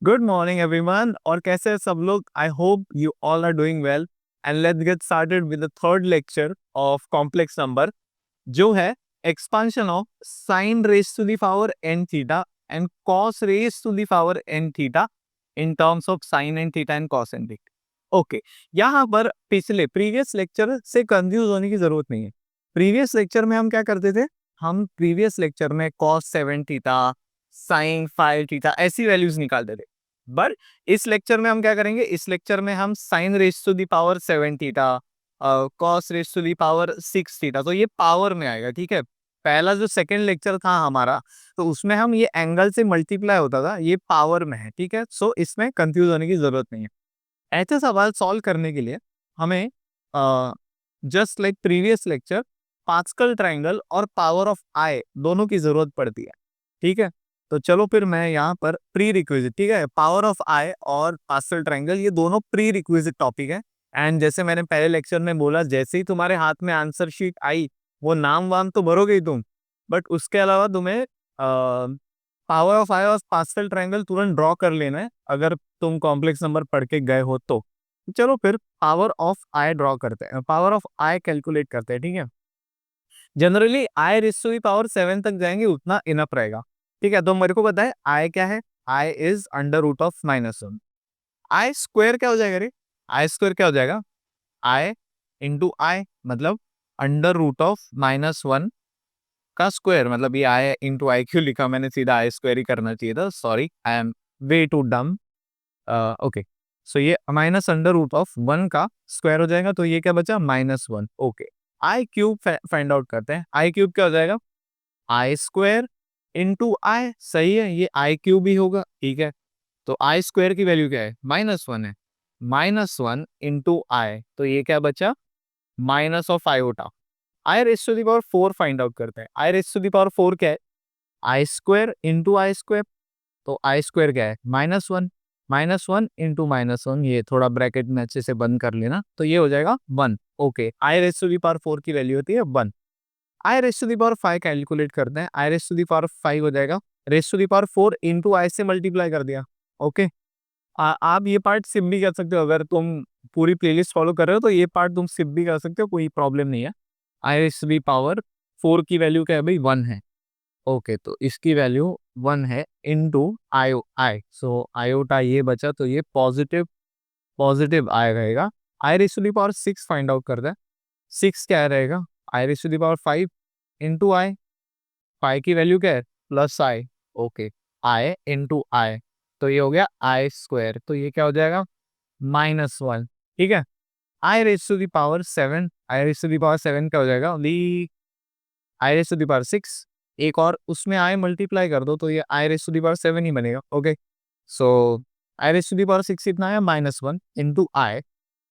Good morning everyone. और कैसे हैं सब लोग? I hope you all are doing well and let's get started with the third lecture of complex number, जो है expansion of sine raise to the power n theta and cos raise to the power n theta in terms of sine n theta and cos n theta. Okay, यहाँ पर पिछले previous lecture से confuse होने की जरूरत नहीं है। Previous lecture में हम क्या करते थे? हम प्रीवियस लेक्चर में कॉस 7 थीटा, साइन 5 थीटा ऐसी वैल्यूज निकालते थे। बट इस लेक्चर में हम क्या करेंगे? इस लेक्चर में हम sine raise to the power 7 theta, cos raise to the power 6 theta, तो ये पावर में आएगा। ठीक है, पहला जो सेकंड लेक्चर था हमारा, तो उसमें हम ये एंगल से मल्टीप्लाई होता था, ये पावर में है। ठीक है, सो इसमें कंफ्यूज होने की जरूरत नहीं है। ऐसे सवाल सॉल्व करने के लिए हमें just like previous lecture pascal triangle और पावर ऑफ आई दोनों की जरूरत पड़ती है। ठीक है, तो चलो फिर मैं यहाँ पर प्री रिक्विजिट, ठीक है, पावर ऑफ आई और पास्कल ट्रायंगल ये दोनों प्री रिक्विजिट टॉपिक है। एंड जैसे मैंने पहले लेक्चर में बोला, जैसे ही तुम्हारे हाथ में आंसर शीट आई, वो नाम वाम तो भरोगे ही तुम, बट उसके अलावा तुम्हें पावर ऑफ आई और पास्कल ट्रायंगल तुरंत ड्रॉ कर लेना है, अगर तुम कॉम्प्लेक्स नंबर पढ़ के गए हो तो। चलो फिर पावर ऑफ आई ड्रॉ करते हैं, पावर ऑफ आई कैलकुलेट करते हैं। ठीक है, generally i raise to the power 7 तक जाएंगे उतना इनफ रहेगा। ठीक है, तो मेरे को पता है आई क्या है। I is under root of -1। I square क्या हो जाएगा रे? आई स्क्वायर क्या हो जाएगा? आई इंटू आई, मतलब अंडर रूट ऑफ -1 का स्क्वायर। मतलब ये आई इंटू आई क्यों लिखा मैंने? सीधा आई स्क्वायर ही करना चाहिए था, sorry, I am way too dumb. Okay, so ये माइनस अंडर रूट ऑफ 1 का स्क्वायर हो जाएगा, तो ये क्या बचा? -1। ओके, आई क्यूब फाइंड आउट करते हैं। आई क्यूब क्या हो जाएगा? आई स्क्वायर इंटू आई। सही है, ये आई क्यूब ही होगा। ठीक है, तो आई स्क्वायर की वैल्यू क्या है? -1 है। -1 इंटू आई, तो ये क्या बचा? Minus of iota. I raise to the power 4 find out करते हैं। I raise to the power 4 क्या है? I square into i square. तो आई स्क्वायर क्या है? -1। -1 इंटू -1, ये थोड़ा ब्रैकेट में अच्छे से बंद कर लेना, तो ये हो जाएगा 1। Okay, i raise to the power 4 की वैल्यू होती है 1। I raise to the power 5 calculate करते हैं। I raise to the power 5 हो जाएगा raise to the power 4 into i से मल्टीप्लाई कर दिया। ओके, आप ये पार्ट सिप भी कर सकते हो, अगर तुम पूरी प्लेलिस्ट फॉलो कर रहे हो तो ये पार्ट तुम सिप भी कर सकते हो, कोई प्रॉब्लम नहीं है। आई रेज टू दी पावर 4 की वैल्यू क्या है भाई? 1 है। ओके, तो इसकी वैल्यू 1 है इंटू आई, सो आयोटा ये बचा, तो ये पॉजिटिव पॉजिटिव आई रहेगा। I raise to the power 6 find out करते हैं। 6 क्या रहेगा? I raise to the power 5 into i. Pi की वैल्यू क्या है? Plus i. Okay, i into i, तो ये हो गया आई स्क्वायर, तो ये क्या हो जाएगा? -1। ठीक है, i raise to the power 7, i raise to the power 7 क्या हो जाएगा? I raise to the power 6, एक और उसमें आई मल्टीप्लाई कर दो, तो ये i raise to the power 7 ही बनेगा। Okay, so i raise to the power 6 कितना है? -1 इंटू आई,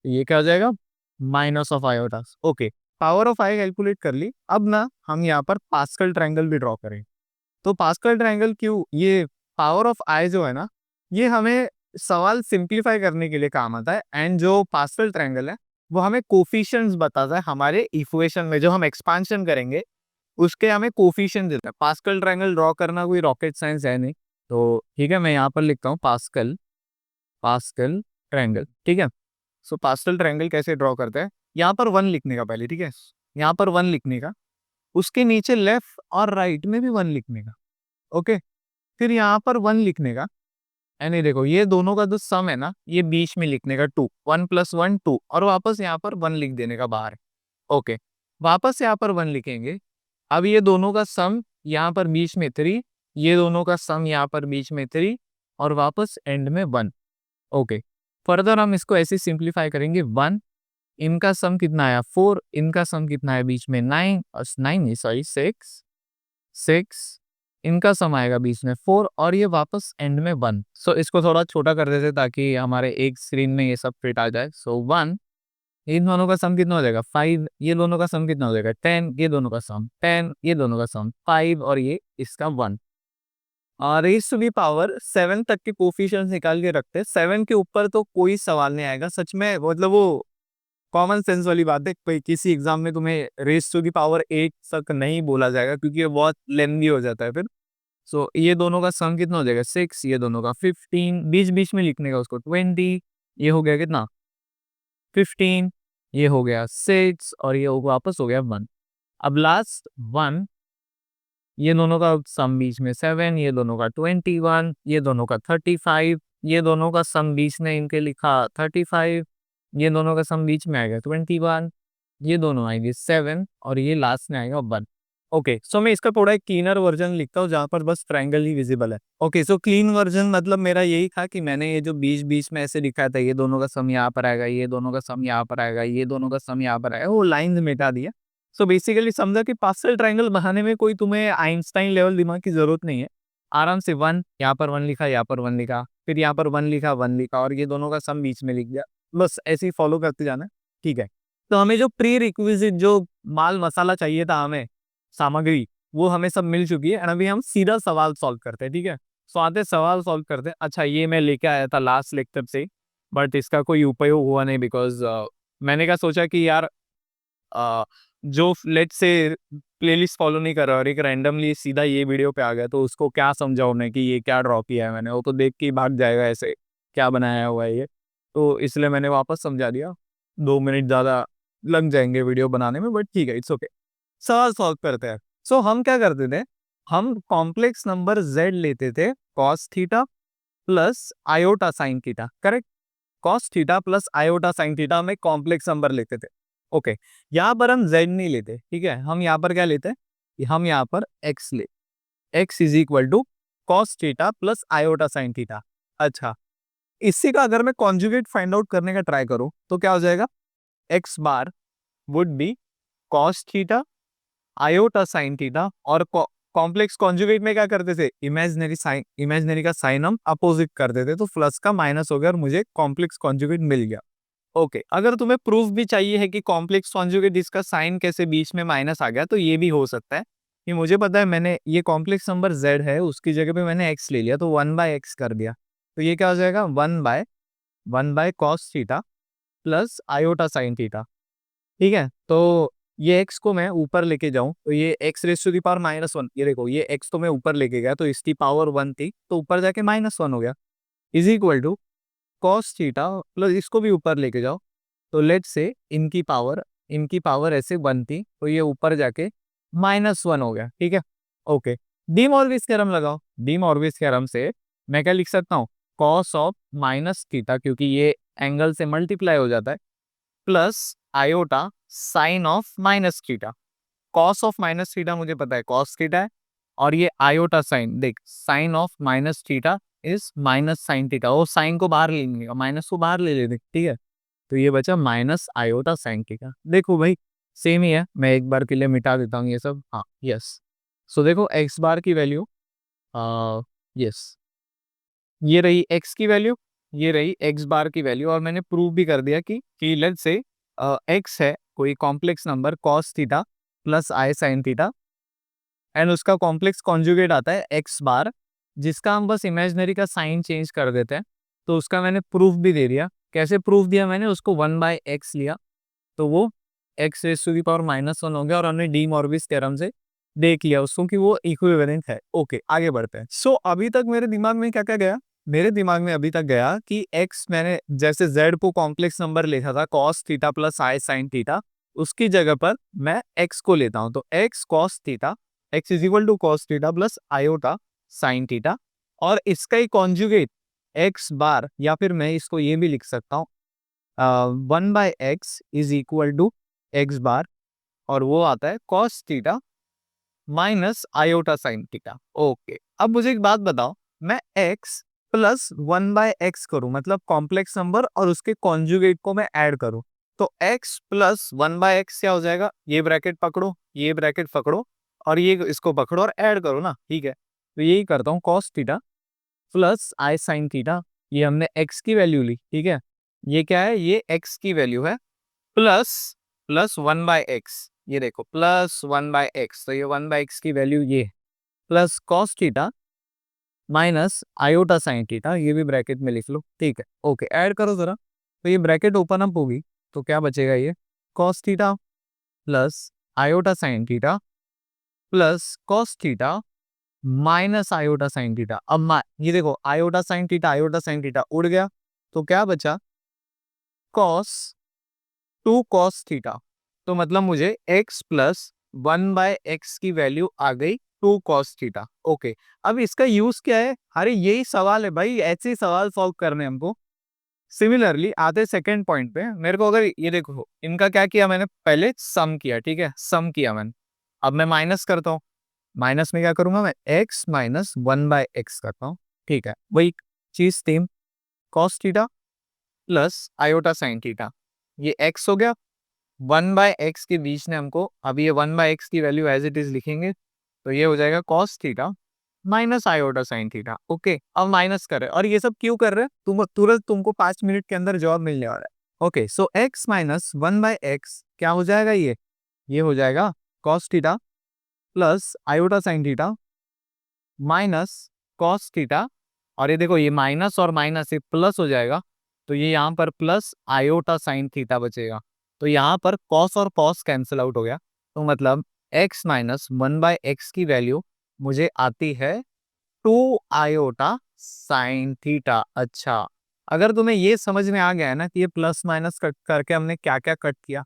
ये क्या हो जाएगा? Minus of iota. Okay, power of I calculate कर ली। अब ना हम यहाँ पर पास्कल ट्रायंगल भी ड्रॉ करें। तो पास्कल ट्रायंगल क्यों? ये पावर ऑफ आई जो है ना, ये हमें सवाल सिंप्लीफाई करने के लिए काम आता है। एंड जो पास्कल ट्रायंगल है, वो हमें कोफिशिएंट्स बताता है हमारे इक्वेशन में, जो हम एक्सपांशन करेंगे उसके हमें कोफिशिएंट देता है। पास्कल ट्रायंगल ड्रॉ करना कोई रॉकेट साइंस है नहीं। तो ठीक है, मैं यहाँ पर लिखता हूँ पास्कल पास्कल ट्रायंगल। ठीक है, सो पास्कल ट्रायंगल कैसे ड्रॉ करते हैं? यहाँ पर 1 लिखने का पहले। ठीक है, यहाँ पर 1 लिखने का, उसके नीचे लेफ्ट और राइट में भी 1 लिखने का। ओके, फिर यहाँ पर 1 लिखने का, यानी देखो ये दोनों का जो सम है ना, ये बीच में लिखने का 2, 1 + 1 2, और वापस यहाँ पर 1 लिख देने का बाहर। ओके, वापस यहाँ पर 1 लिखेंगे। अब ये दोनों का सम यहाँ पर बीच में 3, ये दोनों का सम यहाँ पर बीच में 3, और वापस एंड में 1। ओके, फर्दर हम इसको ऐसे सिंप्लीफाई करेंगे। 1, इनका सम कितना आया? 4, इनका सम कितना है बीच में? 9, 9 नहीं, सॉरी 6, 6, इनका सम आएगा बीच में 4, और ये वापस एंड में 1। सो इसको थोड़ा छोटा कर देते ताकि हमारे एक स्क्रीन में ये सब फिट आ जाए। सो 1, इन दोनों का सम कितना हो जाएगा? 5, ये दोनों का सम कितना हो जाएगा? 10, ये दोनों का सम 10, ये दोनों का सम 5, और ये इसका 1। रेज़ टू दी पावर 7 तक के कोफिशिएंट्स निकाल के रखते हैं। 7 के ऊपर तो कोई सवाल नहीं आएगा सच में, मतलब वो कॉमन सेंस वाली बात है। कोई किसी एग्जाम में तुम्हें रेज़ टू दी पावर 8 तक नहीं बोला जाएगा, क्योंकि ये बहुत लेंथी हो जाता है फिर। सो ये दोनों का सम कितना हो जाएगा 6, ये दोनों का 15, बीच बीच में लिखने का उसको 20, ये हो गया कितना 15, ये हो गया 6 और ये वापस हो गया 1। अब लास्ट 1, ये दोनों का सम बीच में 7, ये दोनों का 21, ये दोनों का 35, ये दोनों का सम बीच में इनके लिखा 35, ये दोनों का सम बीच में आएगा 21, ये दोनों आएंगे 7 और ये लास्ट में आएगा 1। ओके, सो मैं इसका थोड़ा एक क्लीनर वर्जन लिखता हूँ जहां पर बस ट्रायंगल ही विजिबल है। ओके, सो क्लीन वर्जन मतलब मेरा यही था कि मैंने ये जो बीच बीच में ऐसे लिखा था, ये दोनों का सम यहाँ पर आएगा, ये दोनों का सम यहाँ पर आएगा, ये दोनों का सम यहाँ पर आएगा, वो लाइन मिटा दिया। सो बेसिकली समझा कि पार्शियल ट्रायंगल बनाने में कोई तुम्हें आइंस्टाइन लेवल दिमाग की जरूरत नहीं है। आराम से 1 यहाँ पर 1 लिखा, यहाँ पर 1 लिखा, फिर यहाँ पर 1 लिखा, 1 लिखा और ये दोनों का सम बीच में लिख दिया। बस ऐसे ही फॉलो करते जाना, ठीक है। तो हमें जो प्री रिक्विजिट जो माल मसाला चाहिए था, हमें सामग्री, वो हमें सब मिल चुकी है। एंड अभी हम सीधा सवाल सॉल्व करते हैं, ठीक है। सो आते सवाल सॉल्व करते हैं। अच्छा, ये मैं लेके आया था लास्ट लेक्चर से, बट इसका कोई उपयोग हुआ नहीं बिकॉज मैंने क्या सोचा कि यार जो लेट से प्लेलिस्ट फॉलो नहीं कर रहा और एक रैंडमली सीधा ये वीडियो पे आ गया, तो उसको क्या समझाऊं मैं कि ये क्या ड्रॉ किया है मैंने, वो तो देख के ही भाग जाएगा ऐसे क्या बनाया हुआ है ये। तो इसलिए मैंने वापस समझा दिया। 2 मिनट ज़्यादा लग जाएंगे वीडियो बनाने में, बट ठीक है, इट्स ओके। सवाल सॉल्व करते हैं। सो हम क्या करते थे, हम कॉम्प्लेक्स नंबर z लेते थे cos theta plus iota sine theta, correct. Cos theta plus iota sine theta में कॉम्प्लेक्स नंबर लेते थे। ओके, यहाँ पर हम z नहीं लेते, ठीक है। हम यहाँ पर क्या लेते हैं कि हम यहाँ पर x ले, x is equal to cos theta plus iota sine theta. अच्छा, इसी का अगर मैं कॉन्जुगेट फाइंड आउट करने का ट्राई करूं तो क्या हो जाएगा, x bar would be cos theta iota sine theta, और कॉम्प्लेक्स कॉन्जुगेट में क्या करते थे, इमेजिनरी साइन, इमेजिनरी का साइन हम अपोजिट कर देते, तो प्लस का माइनस हो गया और मुझे कॉम्प्लेक्स कॉन्जुगेट मिल गया। ओके, अगर तुम्हें प्रूफ भी चाहिए है कि कॉम्प्लेक्स कॉन्जुगेट इसका साइन कैसे बीच में माइनस आ गया, तो ये भी हो सकता है कि मुझे पता है मैंने ये कॉम्प्लेक्स नंबर z है, उसकी जगह पे मैंने x ले लिया, तो 1/x कर दिया। तो ये क्या हो जाएगा, 1/1 cos theta plus iota sine theta, ठीक है। तो ये x को मैं ऊपर लेके जाऊं तो ये x raise to the power -1, ये देखो ये x तो मैं ऊपर लेके गया तो इसकी पावर 1 थी, तो ऊपर जाके -1 हो गया, is equal to cos theta plus इसको भी ऊपर लेके जाओ, तो लेट से इनकी पावर ऐसे 1 थी, तो ये ऊपर जाके -1 हो गया, ठीक है। ओके, डी मॉर्विस थ्योरम लगाओ। डी मॉर्विस थ्योरम से मैं क्या लिख सकता हूँ, कॉस ऑफ माइनस थीटा, क्योंकि ये एंगल से मल्टीप्लाई हो जाता है, plus iota sine of minus theta. Cos of minus theta मुझे पता है कॉस थीटा है, और ये आयोटा साइन, देख sine of minus theta is minus sine theta, वो साइन को बाहर ले लेंगे और माइनस को बाहर ले लेते, ठीक है। तो ये बचा माइनस आयोटा साइन थीटा। देखो भाई सेम ही है, मैं एक बार के लिए मिटा देता हूँ ये सब, हाँ यस। सो देखो एक्स बार की वैल्यू, यस, ये रही एक्स की वैल्यू, ये रही एक्स बार की वैल्यू, और मैंने प्रूव भी कर दिया कि लेट्स से एक्स है कोई complex number cos theta plus I sign theta, and उसका कॉम्प्लेक्स कॉन्जुगेट आता है एक्स बार, जिसका हम बस इमेजिनरी का साइन चेंज कर देते हैं। तो उसका मैंने प्रूफ भी दे दिया। कैसे प्रूफ दिया मैंने, उसको 1/x लिया, तो वो x raise to the power -1 हो गया, और हमने डी मॉर्विस थ्योरम से देख लिया उसको कि वो इक्विवेलेंट है। ओके, आगे बढ़ते हैं। सो अभी तक मेरे दिमाग में क्या क्या गया, मेरे दिमाग में अभी तक गया कि x, मैंने जैसे z को कॉम्प्लेक्स नंबर लिखा था कॉस थीटा प्लस आई साइन थीटा, उसकी जगह पर मैं x को लेता हूं, तो x cos theta, x is equal to cos theta plus iota sine theta, और इसका ही कॉन्जुगेट x बार, या फिर मैं इसको ये भी लिख सकता हूँ 1/x is equal to x bar, और वो आता है cos theta minus iota sine theta. Okay, अब मुझे एक बात बताओ, मैं x प्लस 1/x करूं, मतलब कॉम्प्लेक्स नंबर और उसके कॉन्जुगेट को मैं ऐड करूं, तो x प्लस 1/x क्या हो जाएगा, ये ब्रैकेट पकड़ो, ये ब्रैकेट पकड़ो, और ये इसको पकड़ो और ऐड करो ना, ठीक है। तो यही करता हूँ, कॉस थीटा प्लस आई साइन थीटा, ये हमने x की वैल्यू ली, ठीक है। ये क्या है, ये x की वैल्यू है, प्लस प्लस 1/x, ये देखो प्लस 1/x, तो ये 1/x की वैल्यू ये, plus cos theta minus iota sine theta, ये भी ब्रैकेट में लिख लो, ठीक है। ओके, ऐड करो जरा, तो ये ब्रैकेट ओपन अप होगी, तो क्या बचेगा, ये cos theta plus iota sine theta plus cos theta minus iota sine theta. अब ये देखो आयोटा साइन थीटा उड़ गया, तो क्या बचा, कॉस 2 कॉस थीटा। तो मतलब मुझे x प्लस 1/x की वैल्यू आ गई 2 कॉस थीटा। ओके, अब इसका यूज क्या है? अरे यही सवाल है भाई, ऐसे ही सवाल सॉल्व करने हमको। सिमिलरली आते सेकंड पॉइंट पे, मेरे को अगर ये देखो, इनका क्या किया मैंने, पहले सम किया, ठीक है, सम किया मैंने। अब मैं माइनस करता हूँ, माइनस में क्या करूंगा मैं, x माइनस 1/x करता हूँ, ठीक है, वही चीज same, cos theta plus iota sine theta, ये x हो गया, 1/x के बीच में हमको, अब ये 1/x की वैल्यू एज इट इज लिखेंगे, तो ये हो जाएगा cos theta minus iota sine theta. Okay, अब माइनस कर रहे हैं, और ये सब क्यों कर रहे हैं, तुम तुरंत तुमको 5 मिनट के अंदर जवाब मिलने वाला है। ओके, सो x माइनस 1/x क्या हो जाएगा, ये हो जाएगा cos theta plus iota sine theta minus cos theta, और ये देखो ये माइनस और माइनस ये प्लस हो जाएगा, तो ये यहाँ पर प्लस आयोटा साइन थीटा बचेगा। तो यहाँ पर कॉस और कॉस कैंसिल आउट हो गया, तो मतलब x माइनस 1/x की वैल्यू मुझे आती है 2 आयोटा साइन थीटा। अच्छा, अगर तुम्हें ये समझ में आ गया है ना कि ये प्लस माइनस कट करके हमने क्या क्या कट किया,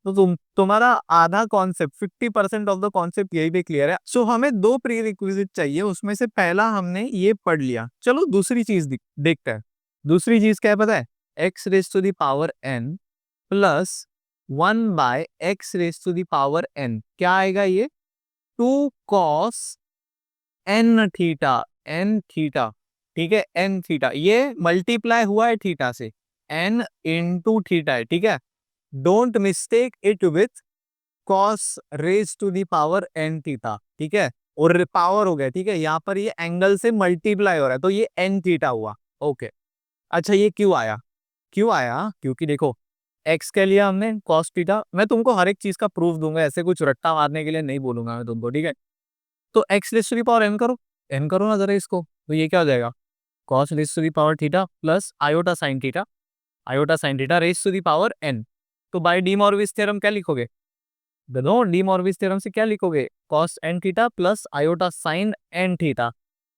तो तुम्हारा आधा कॉन्सेप्ट, 50% ऑफ द कॉन्सेप्ट यही भी क्लियर है। सो हमें दो प्री रिक्विजिट चाहिए, उसमें से पहला हमने ये पढ़ लिया, चलो दूसरी चीज देखते हैं। दूसरी चीज क्या है पता है, x raise to the power n plus 1/x raise to the power n, क्या आएगा ये, 2 cos n theta, n theta, ठीक है, एन थीटा, ये मल्टीप्लाई हुआ है थीटा से, एन इंटू थीटा है, ठीक है, don't mistake it with cos raise to the power n theta, ठीक है, और पावर हो गया, ठीक है, यहाँ पर ये एंगल से मल्टीप्लाई हो रहा है, तो ये एन थीटा हुआ। ओके, अच्छा ये क्यों आया, क्यों आया, क्योंकि देखो एक्स के लिए हमने कॉस थीटा, मैं तुमको हर एक चीज का प्रूफ दूंगा, ऐसे कुछ रट्टा मारने के लिए नहीं बोलूंगा मैं तुमको, ठीक है। तो x raise to the power n करो ना जरा इसको, तो ये क्या हो जाएगा, cos raise to the power theta plus iota sine theta raise to the power n. तो बाय डी मॉर्विस थ्योरम क्या लिखोगे, दोनों डी मॉर्विस थ्योरम से क्या लिखोगे, cos n theta plus iota sine n theta,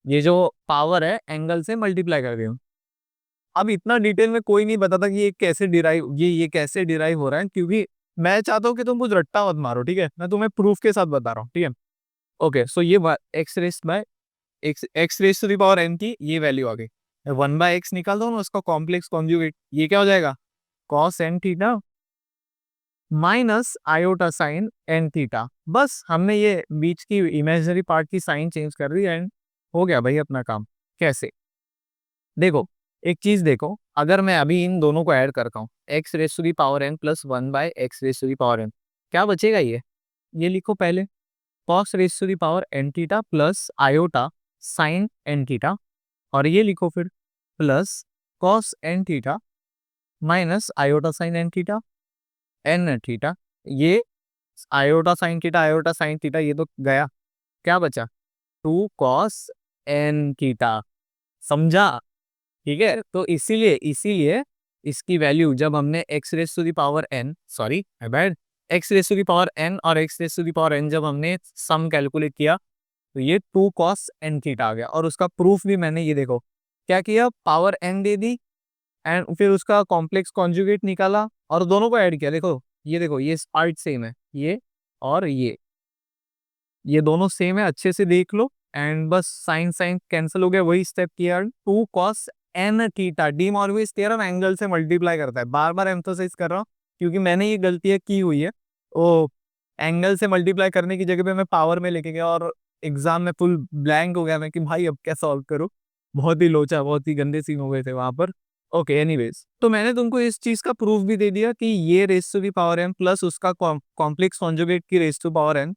ये जो पावर है एंगल से मल्टीप्लाई कर दिया। अब इतना डिटेल में कोई नहीं बताता कि ये कैसे डिराइव हो रहा है, क्योंकि मैं चाहता हूँ कि तुम कुछ रट्टा मत मारो, ठीक है, मैं तुम्हें प्रूफ के साथ बता रहा हूँ, ठीक है। ओके, सो ये x raise to the power n की ये वैल्यू आ गई, 1/x निकाल दो ना उसका कॉम्प्लेक्स कॉन्जुगेट, ये क्या हो जाएगा, cos n theta minus iota sine n theta. बस हमने ये बीच की इमेजिनरी पार्ट की साइन चेंज कर दी एंड हो गया भाई अपना काम। कैसे, देखो एक चीज देखो, अगर मैं अभी इन दोनों को ऐड करता हूँ, x raise to the power n plus 1/x raise to the power n, क्या बचेगा, ये लिखो पहले, cos raise to the power n theta plus iota sine n theta, और ये लिखो फिर plus cos n theta minus iota sine n theta, n theta, ये आयोटा साइन थीटा ये तो गया, क्या बचा, 2 cos एन थीटा, समझा, ठीक है। तो इसीलिए इसीलिए इसकी वैल्यू जब हमने x raise to the power n, sorry I bad, x raise to the power n और x raise to the power n जब हमने सम कैलकुलेट किया, तो ये 2 cos एन थीटा आ गया, और उसका प्रूफ भी मैंने ये देखो क्या किया, पावर एन दे दी एंड फिर उसका कॉम्प्लेक्स कॉन्जुगेट निकाला और दोनों को ऐड किया, देखो ये पार्ट सेम है, ये और ये दोनों सेम है, अच्छे से देख लो, एंड बस साइन साइन कैंसिल हो गया, वही स्टेप किया, 2 cos n theta, de Moivre's theorem angle से मल्टीप्लाई करता है, बार बार एम्फोसाइज कर रहा हूँ क्योंकि मैंने ये गलतियां की हुई है, ओ एंगल से मल्टीप्लाई करने की जगह पे मैं पावर में लेके गया और एग्जाम में फुल ब्लैंक हो गया मैं कि भाई अब क्या सॉल्व करूं, बहुत ही लोचा, बहुत ही गंदे सीन हो गए थे वहां पर। ओके, एनीवेज, तो मैंने तुमको इस चीज का प्रूफ भी दे दिया कि ये raise to the power n plus उसका कॉम्प्लेक्स कॉन्जुगेट की raise to power n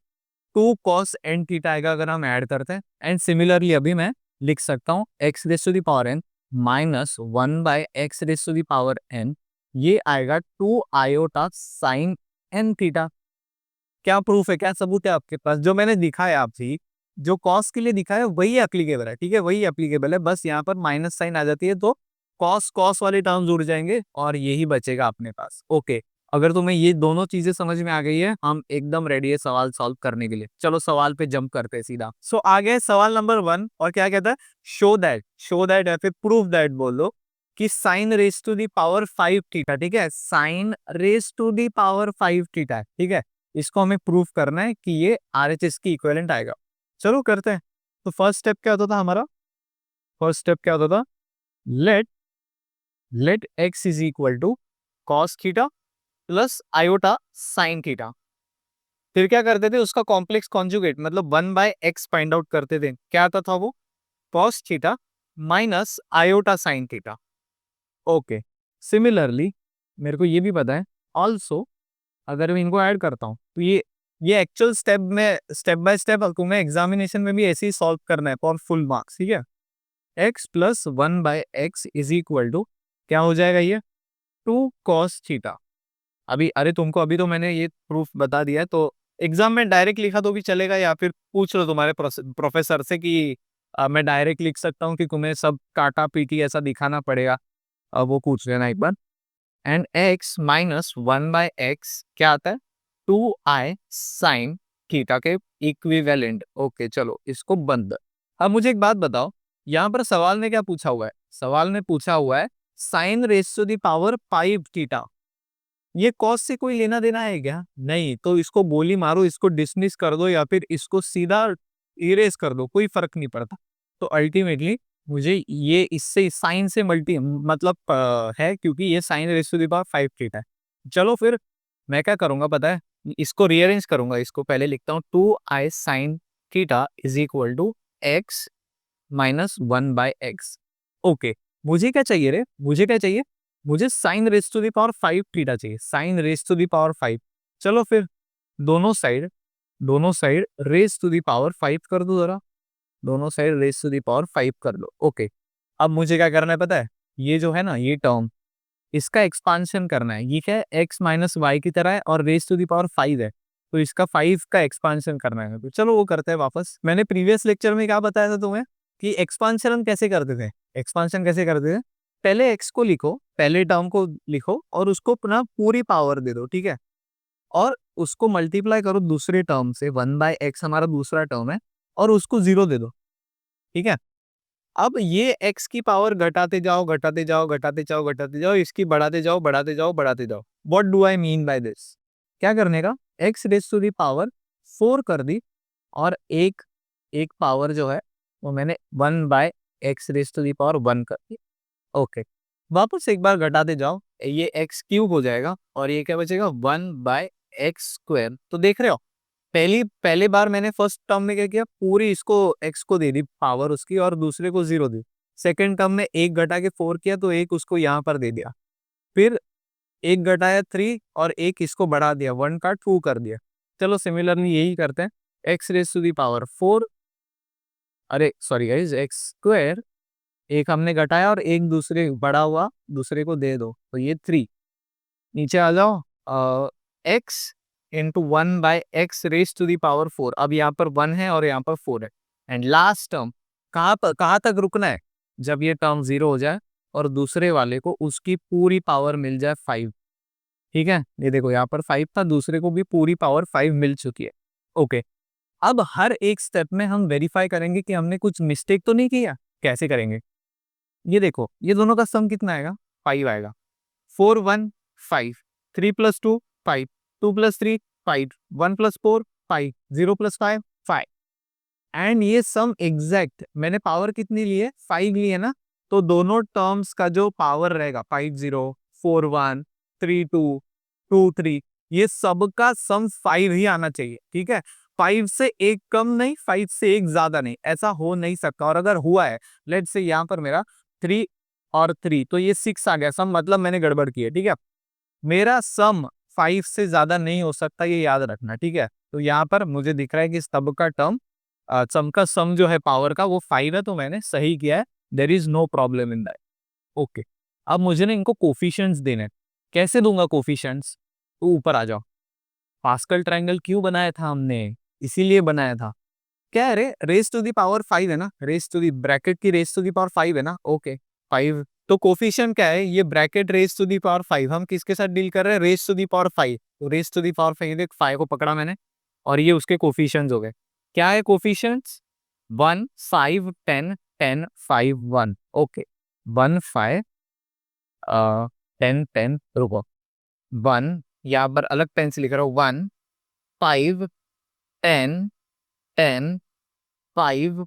2 cos n theta आएगा अगर हम ऐड करते हैं, एंड सिमिलरली अभी मैं लिख सकता हूँ x raise to the power n minus 1/x raise to the power n, ये आएगा 2 आयोटा साइन एन थीटा। क्या प्रूफ है, क्या सबूत है आपके पास, जो मैंने दिखाया आपसे, जो कॉस के लिए दिखाया वही एप्लीकेबल है, ठीक है, वही एप्लीकेबल है, बस यहाँ पर माइनस साइन आ जाती है तो कॉस कॉस वाले टर्म्स जुड़ जाएंगे और यही बचेगा अपने पास। ओके, अगर तुम्हें ये दोनों चीजें समझ में आ गई है, हम एकदम रेडी है सवाल सॉल्व करने के लिए। चलो सवाल पे जंप करते हैं सीधा। सो आ गया सवाल नंबर 1, और क्या कहता है, शो दैट या फिर प्रूव दैट बोल दो कि sine raise to the power 5 theta, ठीक है, sine raise to the power 5 theta है, ठीक है, इसको हमें प्रूव करना है कि ये आरएचएस की इक्विवेलेंट आएगा। चलो करते हैं। तो फर्स्ट स्टेप क्या होता था हमारा, फर्स्ट स्टेप क्या होता था, let let x is equal to cos theta plus iota sine theta. फिर क्या करते थे, उसका कॉम्प्लेक्स कॉन्जुगेट मतलब 1/x फाइंड आउट करते थे। क्या आता था वो, cos theta minus iota sine theta. Okay, similarly मेरे को ये भी पता है ऑल्सो, अगर मैं इनको ऐड करता हूँ तो ये एक्चुअल स्टेप में स्टेप बाय स्टेप तुम्हें एग्जामिनेशन में भी ऐसे ही सॉल्व करना है फॉर फुल मार्क्स, ठीक है। x plus 1/x is equal to क्या हो जाएगा, ये 2 कॉस थीटा। अभी अरे तुमको अभी तो मैंने ये प्रूफ बता दिया है, तो एग्जाम में डायरेक्ट लिखा तो भी चलेगा, या फिर पूछ लो तुम्हारे प्रोफेसर से कि मैं डायरेक्ट लिख सकता हूँ कि तुम्हें सब काटा पीटी ऐसा दिखाना पड़ेगा, वो पूछ लेना एक बार। एंड x माइनस 1/x क्या आता है, 2i साइन थीटा के इक्विवेलेंट। ओके चलो इसको बंद। अब मुझे एक बात बताओ, यहाँ पर सवाल ने क्या पूछा हुआ है, सवाल ने पूछा हुआ है sine raise to the power 5 theta. ये कॉस से कोई लेना देना है क्या, नहीं, तो इसको गोली मारो, इसको डिसमिस कर दो या फिर इसको सीधा इरेज कर दो, कोई फर्क नहीं पड़ता। तो अल्टीमेटली मुझे ये इससे साइन से मल्टी मतलब है, क्योंकि ये sine raise to the power 5 theta है। चलो फिर मैं क्या करूंगा पता है, इसको रीअरेंज करूंगा, इसको पहले लिखता हूँ 2i sine theta is equal to x minus 1/x। Okay, मुझे क्या चाहिए रे, मुझे क्या चाहिए, मुझे sine raise to the power 5 theta चाहिए, sine raise to the power 5। चलो फिर दोनों side raise to the power 5 कर दो जरा, दोनों side raise to the power 5 कर लो। ओके, अब मुझे क्या करना है पता है, ये जो है ना ये टर्म, इसका एक्सपांशन करना है। ये क्या है, एक्स माइनस वाई की तरह है और रेस टू दी पावर 5 है, तो इसका 5 का एक्सपांशन करना है। तो चलो वो करते हैं वापस। मैंने प्रीवियस लेक्चर में क्या बताया था तुम्हें कि एक्सपांशन हम कैसे करते थे, एक्सपांशन कैसे करते थे, पहले एक्स को लिखो, पहले टर्म को लिखो और उसको पुनः पूरी पावर दे दो, ठीक है, और उसको मल्टीप्लाई करो दूसरे टर्म से, 1/x हमारा दूसरा टर्म है, और उसको 0 दे दो, ठीक है। अब ये x की पावर घटाते जाओ घटाते जाओ घटाते जाओ घटाते जाओ, इसकी बढ़ाते जाओ बढ़ाते जाओ बढ़ाते जाओ। What do I mean by this, क्या करने का, x raise to the power 4 कर दी, और एक एक पावर जो है वो मैंने 1/x raise to the power 1 कर दी। ओके, वापस एक बार घटाते जाओ, ये एक्स क्यूब हो जाएगा और ये क्या बचेगा 1/x²। तो देख रहे हो, पहले बार मैंने फर्स्ट टर्म में क्या किया, पूरी इसको एक्स को दे दी पावर उसकी और दूसरे को 0 दी। सेकेंड टर्म में एक घटा के 4 किया तो एक उसको यहाँ पर दे दिया, फिर एक घटाया 3 और एक इसको बढ़ा दिया, 1 का 2 कर दिया। चलो सिमिलरली यही करते हैं, x raise to the power 4, अरे सॉरी गाइज x², एक हमने घटाया और एक दूसरे बढ़ा हुआ दूसरे को दे दो, तो ये 3। नीचे आ जाओ, x into 1/x raise to the power 4। अब यहाँ पर 1 है और यहाँ पर 4 है। एंड लास्ट टर्म कहाँ तक रुकना है, जब ये टर्म 0 हो जाए और दूसरे वाले को उसकी पूरी पावर मिल जाए 5, ठीक है। ये देखो यहाँ पर 5 था, दूसरे को भी पूरी पावर 5 मिल चुकी है। ओके, अब हर एक स्टेप में हम वेरीफाई करेंगे कि हमने कुछ मिस्टेक तो नहीं किया। कैसे करेंगे, ये देखो, ये दोनों का सम कितना आएगा, 5 आएगा। 4 1 5, 3 plus 2 5, 2 plus 3 5, 1 plus 4 5, 0 plus 5 5। And ये सम एग्जैक्ट, मैंने पावर कितनी ली है, 5 ली है ना, तो दोनों टर्म्स का जो पावर रहेगा 5 0 4 1 3 2 2 3, ये सबका सम 5 ही आना चाहिए, ठीक है। 5 से एक कम नहीं, 5 से एक ज्यादा नहीं, ऐसा हो नहीं सकता। और अगर हुआ है, लेट्स से यहाँ पर मेरा 3 और 3, तो ये 6 आ गया सम, मतलब मैंने गड़बड़ की है, ठीक है। मेरा सम 5 से ज्यादा नहीं हो सकता, ये याद रखना, ठीक है। तो यहाँ पर मुझे दिख रहा है कि सब का टर्म सम का सम जो है पावर का वो 5 है, तो मैंने सही किया है, there is no problem in that. Okay, अब मुझे ना इनको कोफिशिएंट्स देने हैं। कैसे दूंगा कोफिशिएंट्स, तो ऊपर आ जाओ। पास्कल ट्रायंगल क्यों बनाया था हमने, इसीलिए बनाया था। क्या है रे, रेस टू दी पावर 5 है ना, रेस टू दी ब्रैकेट की रेस टू दी पावर 5 है ना। ओके, 5 तो कोफिशिएंट क्या है, ये bracket raise to the power 5, हम किसके साथ डील कर रहे हैं, रेज टू दी पावर 5, तो रेज टू दी पावर 5, देख 5 को पकड़ा मैंने और ये उसके कोफिशिएंट्स हो गए। क्या है कोफिशिएंट्स, 1 5 10 10 5 1, ओके 1 5 10 10, रुको 1, यहाँ पर अलग पेन से लिख रहा हूँ, 1 5 10 10 5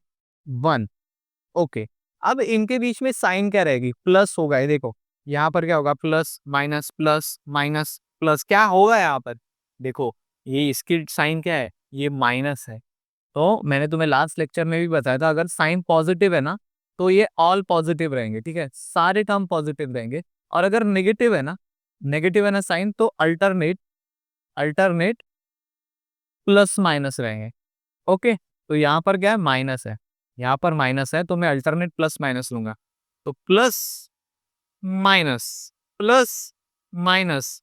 1, ओके। अब इनके बीच में साइन क्या रहेगी, प्लस होगा, ये देखो यहाँ पर क्या होगा, plus minus plus minus plus, क्या होगा यहाँ पर, देखो ये इसकी साइन क्या है, ये माइनस है। तो मैंने तुम्हें लास्ट लेक्चर में भी बताया था, अगर साइन पॉजिटिव है ना तो ये ऑल पॉजिटिव रहेंगे, ठीक है, सारे टर्म पॉजिटिव रहेंगे। और अगर नेगेटिव है ना साइन, तो अल्टरनेट अल्टरनेट प्लस माइनस रहेंगे, ओके। तो यहाँ पर क्या है, माइनस है, यहाँ पर माइनस है, तो मैं अल्टरनेट प्लस माइनस लूंगा, तो plus minus plus minus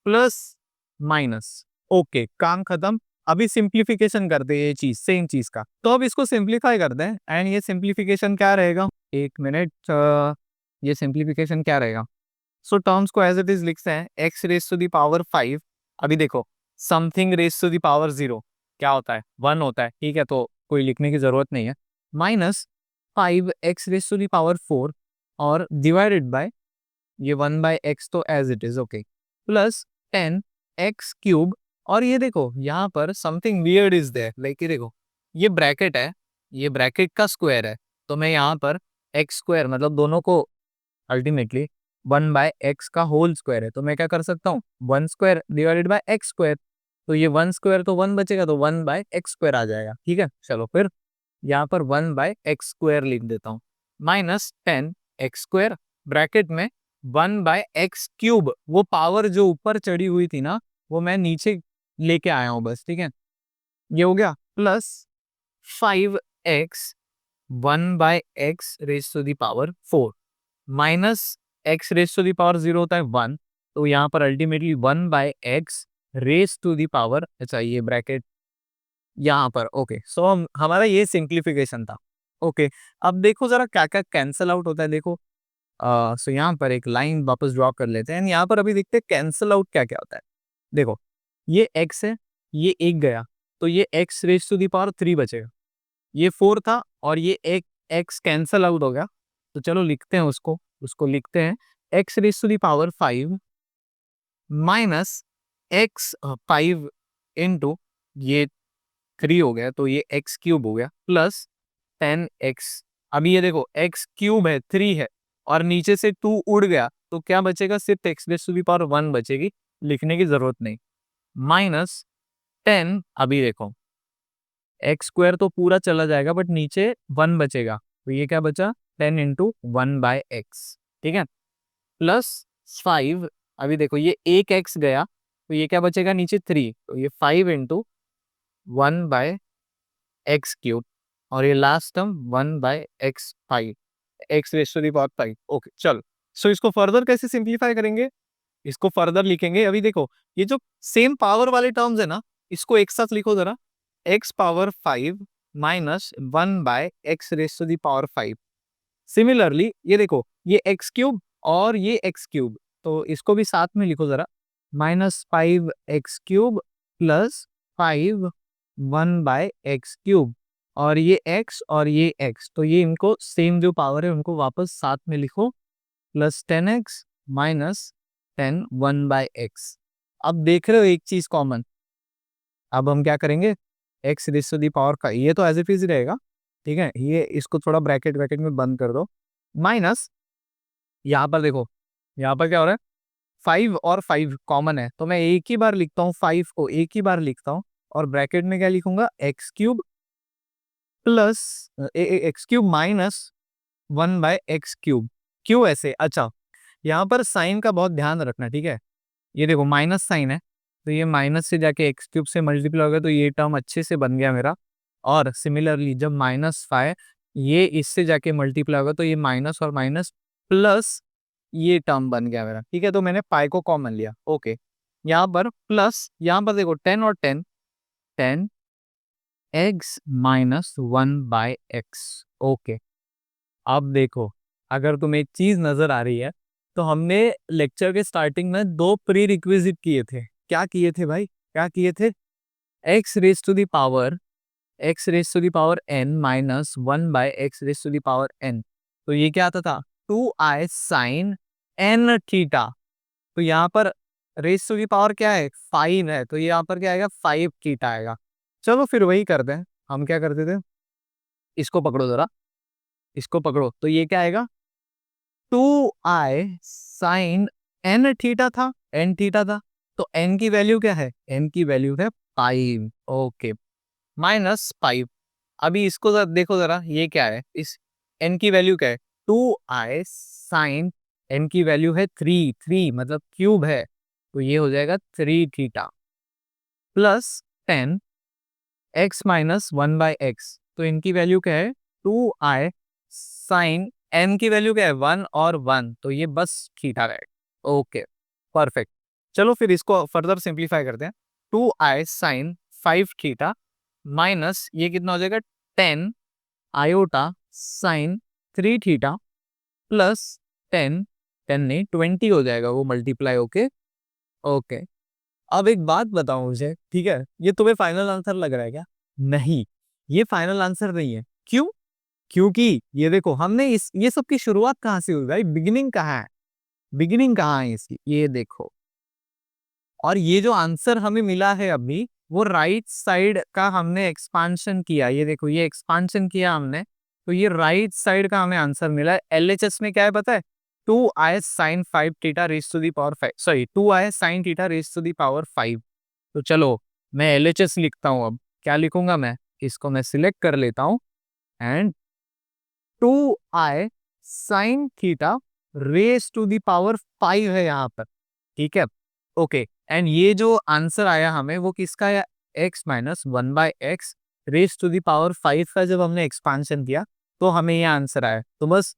plus minus, okay काम खत्म। अभी सिंप्लीफिकेशन करते हैं ये चीज, सेम चीज का, तो अब इसको सिंप्लीफाई करते हैं एंड ये सिंप्लीफिकेशन क्या रहेगा, एक मिनट, ये सिंप्लीफिकेशन क्या रहेगा, सो टर्म्स को एज इट इज लिखते हैं, x raise to the power 5, अभी देखो something raise to the power 0 क्या होता है, 1 होता है, ठीक है, तो कोई लिखने की जरूरत नहीं है, minus 5 x raise to the power 4 और डिवाइडेड बाय ये 1 बाय एक्स तो as it is, okay, plus 10 x cube. और ये देखो यहाँ पर something weird is there, like ये देखो ये ब्रैकेट है, ये ब्रैकेट का स्क्वायर है, तो मैं यहाँ पर एक्स स्क्वायर मतलब दोनों को अल्टीमेटली 1 बाय एक्स का होल स्क्वायर है, तो मैं क्या कर सकता हूँ, 1 square divided bye x square, तो ये 1 स्क्वायर तो 1 बचेगा, तो 1 बाय एक्स स्क्वायर आ जाएगा, ठीक है। चलो फिर यहाँ पर 1 बाय एक्स स्क्वायर लिख देता हूँ, माइनस 10 एक्स स्क्वायर ब्रैकेट में 1 बाय एक्स क्यूब, वो पावर जो ऊपर चढ़ी हुई थी ना वो मैं नीचे लेके आया हूँ बस, ठीक है, ये हो गया, plus 5x 1 by x raise to the power 4 minus x raise to the power 0 होता है 1, तो यहाँ पर ultimately 1 by x raise to the power, अच्छा ये ब्रैकेट यहाँ पर, ओके। सो हमारा ये सिंप्लीफिकेशन था, ओके। अब देखो जरा क्या क्या कैंसल आउट होता है, देखो सो यहाँ पर एक लाइन वापस ड्रॉ कर लेते हैं, यहाँ पर अभी देखते हैं कैंसल आउट क्या क्या होता है। देखो ये x है, ये एक गया, तो ये x raise to the power 3 बचेगा, ये 4 था और ये एक x कैंसल आउट हो गया, तो चलो लिखते हैं उसको उसको लिखते हैं, x raise to the power 5 minus x 5 into ये 3 हो गया, तो ये एक्स क्यूब हो गया, प्लस 10x। अभी ये देखो एक्स क्यूब है, 3 है और नीचे से 2 उड़ गया, तो क्या बचेगा, सिर्फ x raise to the power 1 बचेगी, लिखने की जरूरत नहीं, माइनस 10, अभी देखो एक्स स्क्वायर तो पूरा चला जाएगा बट नीचे 1 बचेगा, तो ये क्या बचा, 10 इंटू 1 बाय एक्स, ठीक है, प्लस 5, अभी देखो ये एक एक्स गया, तो ये क्या बचेगा नीचे 3, तो ये 5 इंटू 1 बाय एक्स क्यूब, और ये last term 1 by x 5, x raise to the power 5, okay चलो। सो इसको फर्दर कैसे सिंप्लीफाई करेंगे, इसको फर्दर लिखेंगे, अभी देखो ये जो सेम पावर वाले टर्म्स है ना, इसको एक साथ लिखो जरा, x power 5 minus 1 by x raise to the power 5। Similarly ये देखो ये एक्स क्यूब और ये एक्स क्यूब, तो इसको भी साथ में लिखो जरा, minus 5 x cube plus 5 1 by x cube, और ये एक्स और ये एक्स, तो ये इनको सेम जो पावर है उनको वापस साथ में लिखो, plus 10x minus 10 1 by x. अब देख रहे हो एक चीज कॉमन, अब हम क्या करेंगे, x raise to the power का ये तो एज इट इज रहेगा, ठीक है, ये इसको थोड़ा ब्रैकेट ब्रैकेट में बंद कर दो, माइनस यहाँ पर देखो यहाँ पर क्या हो रहा है, 5 और 5 कॉमन है, तो मैं एक ही बार लिखता हूँ, 5 को एक ही बार लिखता हूँ और ब्रैकेट में क्या लिखूंगा, x cube plus x cube minus 1 by x cube, क्यों ऐसे, अच्छा यहाँ पर साइन का बहुत ध्यान रखना, ठीक है, ये देखो माइनस साइन है, तो ये माइनस से जाके एक्स क्यूब से मल्टीप्लाई हो गया, तो ये टर्म अच्छे से बन गया मेरा, और सिमिलरली जब माइनस 5 ये इससे जाके मल्टीप्लाई होगा, तो ये माइनस और माइनस प्लस ये टर्म बन गया मेरा, ठीक है, तो मैंने पाई को कॉमन लिया, ओके। यहाँ पर प्लस, यहाँ पर देखो 10 और 10, 10 x minus 1 by x, okay. अब देखो अगर तुम्हें एक चीज नजर आ रही है, तो हमने लेक्चर के स्टार्टिंग में 2 प्री रिक्विजिट किए थे। क्या किए थे भाई, क्या किए थे? X raise to the power n minus 1/x raise to the power n। तो ये क्या आता था? 2i sign n theta. तो यहाँ पर रेस टू दी पावर क्या है? 5 है, तो ये यहाँ पर क्या आएगा? 5 थीटा आएगा। चलो फिर वही करते हैं। हम क्या करते थे, इसको पकड़ो जरा, इसको पकड़ो, तो ये क्या आएगा? 2i साइन n थीटा था, n थीटा था, तो n की वैल्यू क्या है? n की वैल्यू है 5। Okay, minus 5। अभी इसको देखो जरा, ये क्या है? इस n की वैल्यू क्या है? 2i साइन n की वैल्यू है 3, 3 मतलब क्यूब है, तो ये हो जाएगा 3 theta plus 10 x minus 1/x। तो इनकी वैल्यू क्या है? 2i साइन n की वैल्यू क्या है? 1 और 1, तो ये बस थीटा रहेगा। Okay, perfect. चलो फिर इसको फर्दर सिंप्लीफाई करते हैं। 2i साइन 5 थीटा माइनस ये कितना हो जाएगा? 10 आयोटा साइन 3 थीटा प्लस 10, 10 नहीं 20 हो जाएगा वो मल्टीप्लाई। Okay okay. अब एक बात बताओ मुझे, ठीक है, ये तुम्हें फाइनल आंसर लग रहा है क्या? नहीं, ये फाइनल आंसर नहीं है। क्यों? क्योंकि ये देखो, हमने इस ये सब की शुरुआत कहाँ से हुई भाई? बिगिनिंग कहाँ है? बिगिनिंग कहाँ है इसकी? ये देखो, और ये जो आंसर हमें मिला है अभी, वो राइट साइड का हमने एक्सपांशन किया। ये देखो, ये एक्सपांशन किया हमने, तो ये राइट साइड का हमें आंसर मिला है। एलएचएस में क्या है पता है? 2i sine 5 theta raise to the power 5, sorry 2i sine theta raise to the power 5। तो चलो मैं एलएचएस लिखता हूं। अब क्या लिखूंगा मैं? इसको मैं सिलेक्ट कर लेता हूं and 2i sine theta raise to the power 5 है यहाँ पर, ठीक है। ओके, एंड ये जो आंसर आया हमें वो किसका है? x minus 1/x raise to the power 5 का जब हमने एक्सपांशन किया तो हमें ये आंसर आया। तो बस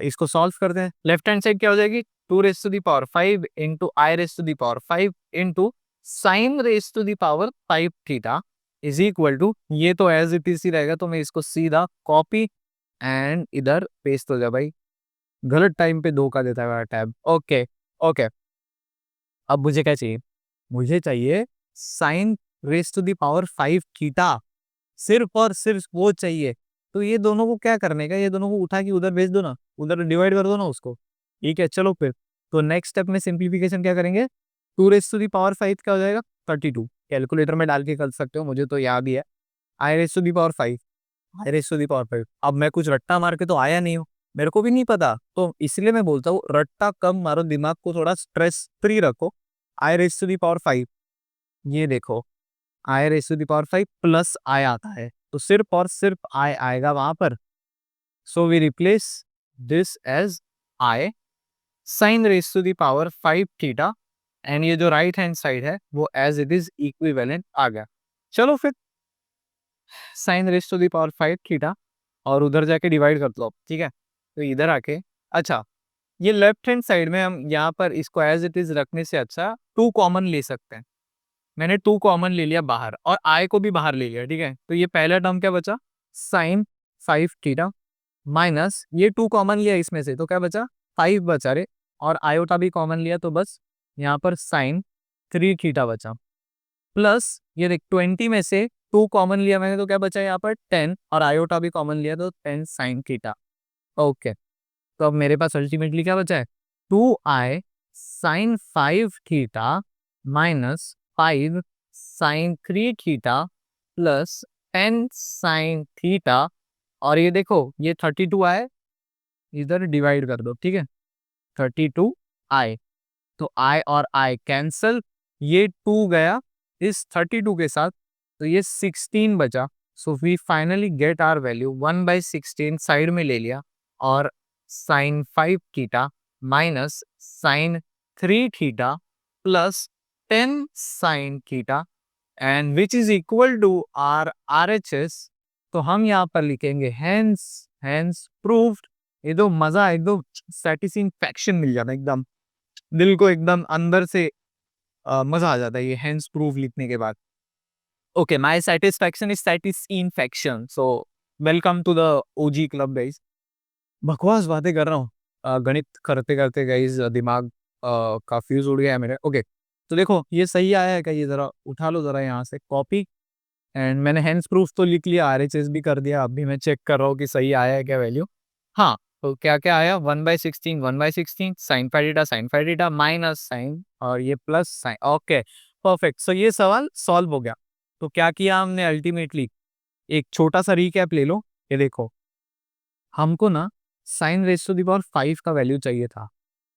इसको सॉल्व करते हैं। लेफ्ट हैंड साइड क्या हो जाएगी? 2 raise to the power 5 into i raise to the power 5 into sine raise to the power 5 theta is equal to, ये तो एज इट इज ही रहेगा, तो मैं इसको सीधा कॉपी एंड इधर पेस्ट हो जाए। भाई गलत टाइम पे धोखा देता है टैब। ओके ओके, अब मुझे क्या चाहिए? मुझे चाहिए sine raise to the power 5 theta, सिर्फ और सिर्फ वो चाहिए। तो ये दोनों को क्या करने का? ये दोनों को उठा के उधर भेज दो ना, उधर डिवाइड कर दो ना उसको। ठीक है, चलो फिर। तो नेक्स्ट स्टेप में सिंप्लीफिकेशन क्या करेंगे? 2 रेस टू दी पावर 5 क्या हो जाएगा? 32। कैलकुलेटर में डाल के कर सकते हो, मुझे तो याद ही है। I raise to the power 5, i raise to the power 5। अब मैं कुछ रट्टा मार के तो आया नहीं हूँ, मेरे को भी नहीं पता, तो इसलिए मैं बोलता हूँ रट्टा कम मारो, दिमाग को थोड़ा स्ट्रेस फ्री रखो। I raise to the power 5, ये देखो, i raise to the power 5 plus i आता है, तो सिर्फ और सिर्फ आई आएगा वहां पर। So we replace this as i sine raise to the power 5 theta, and ये जो राइट हैंड साइड है वो एज इट इज इक्विवेलेंट आ गया। चलो फिर sine raise to the power 5 theta और उधर जाके डिवाइड कर दो, ठीक है। तो इधर आके, अच्छा, ये लेफ्ट हैंड साइड में हम यहाँ पर इसको एज इट इज रखने से अच्छा 2 कॉमन ले सकते हैं। मैंने 2 कॉमन ले लिया बाहर और आई को भी बाहर ले लिया, ठीक है। तो ये पहला टर्म क्या बचा? साइन 5 थीटा माइनस ये 2 कॉमन लिया इसमें से, तो क्या बचा? 5 बचा रे, और आयोटा भी कॉमन लिया, तो बस यहाँ पर साइन 3 थीटा बचा, प्लस ये देख 20 में से 2 कॉमन लिया मैंने, तो क्या बचा यहाँ पर? 10, और आयोटा भी कॉमन लिया, तो 10 साइन थीटा। ओके, तो अब मेरे पास अल्टीमेटली क्या बचा है? 2i sine 5 theta minus 5 sine 3 theta plus 10 sine theta, और ये देखो ये 32 आए, इधर डिवाइड कर दो, ठीक है। 32 आई, तो आई और आई कैंसल, ये 2 गया इस 32 के साथ, तो ये 16 बचा। So we finally get our value 1/16 side में ले लिया, और sine 5 theta minus sine 3 theta plus 10 sine theta, and which is equal to are R H S. तो हम यहाँ पर लिखेंगे हेंस, हेंस प्रूव्ड। ये तो मजा, एकदम सेटिस्फैक्शन मिल जाता है, एकदम दिल को एकदम अंदर से मजा आ जाता है ये हेंस प्रूव लिखने के बाद। Okay, my satisfaction is satisfaction, so welcome to the OG club guys. बकवास बातें कर रहा हूँ। गणित करते करते गाइस दिमाग का फ्यूज उड़ गया है मेरे। ओके, तो देखो ये सही आया है क्या? ये जरा उठा लो जरा यहाँ से कॉपी, एंड मैंने हैंड्स प्रूफ तो लिख लिया, आरएचएस भी कर दिया। अभी मैं चेक कर रहा हूँ कि सही आया है क्या वैल्यू। हाँ, तो क्या क्या आया, 1/16 1/16 sine five theta minus sine और ये plus sine. Okay perfect, so ये सवाल सॉल्व हो गया। तो क्या किया हमने अल्टीमेटली, एक छोटा सा रिकैप ले लो। ये देखो, हमको ना sine raise to the power 5 का वैल्यू चाहिए था।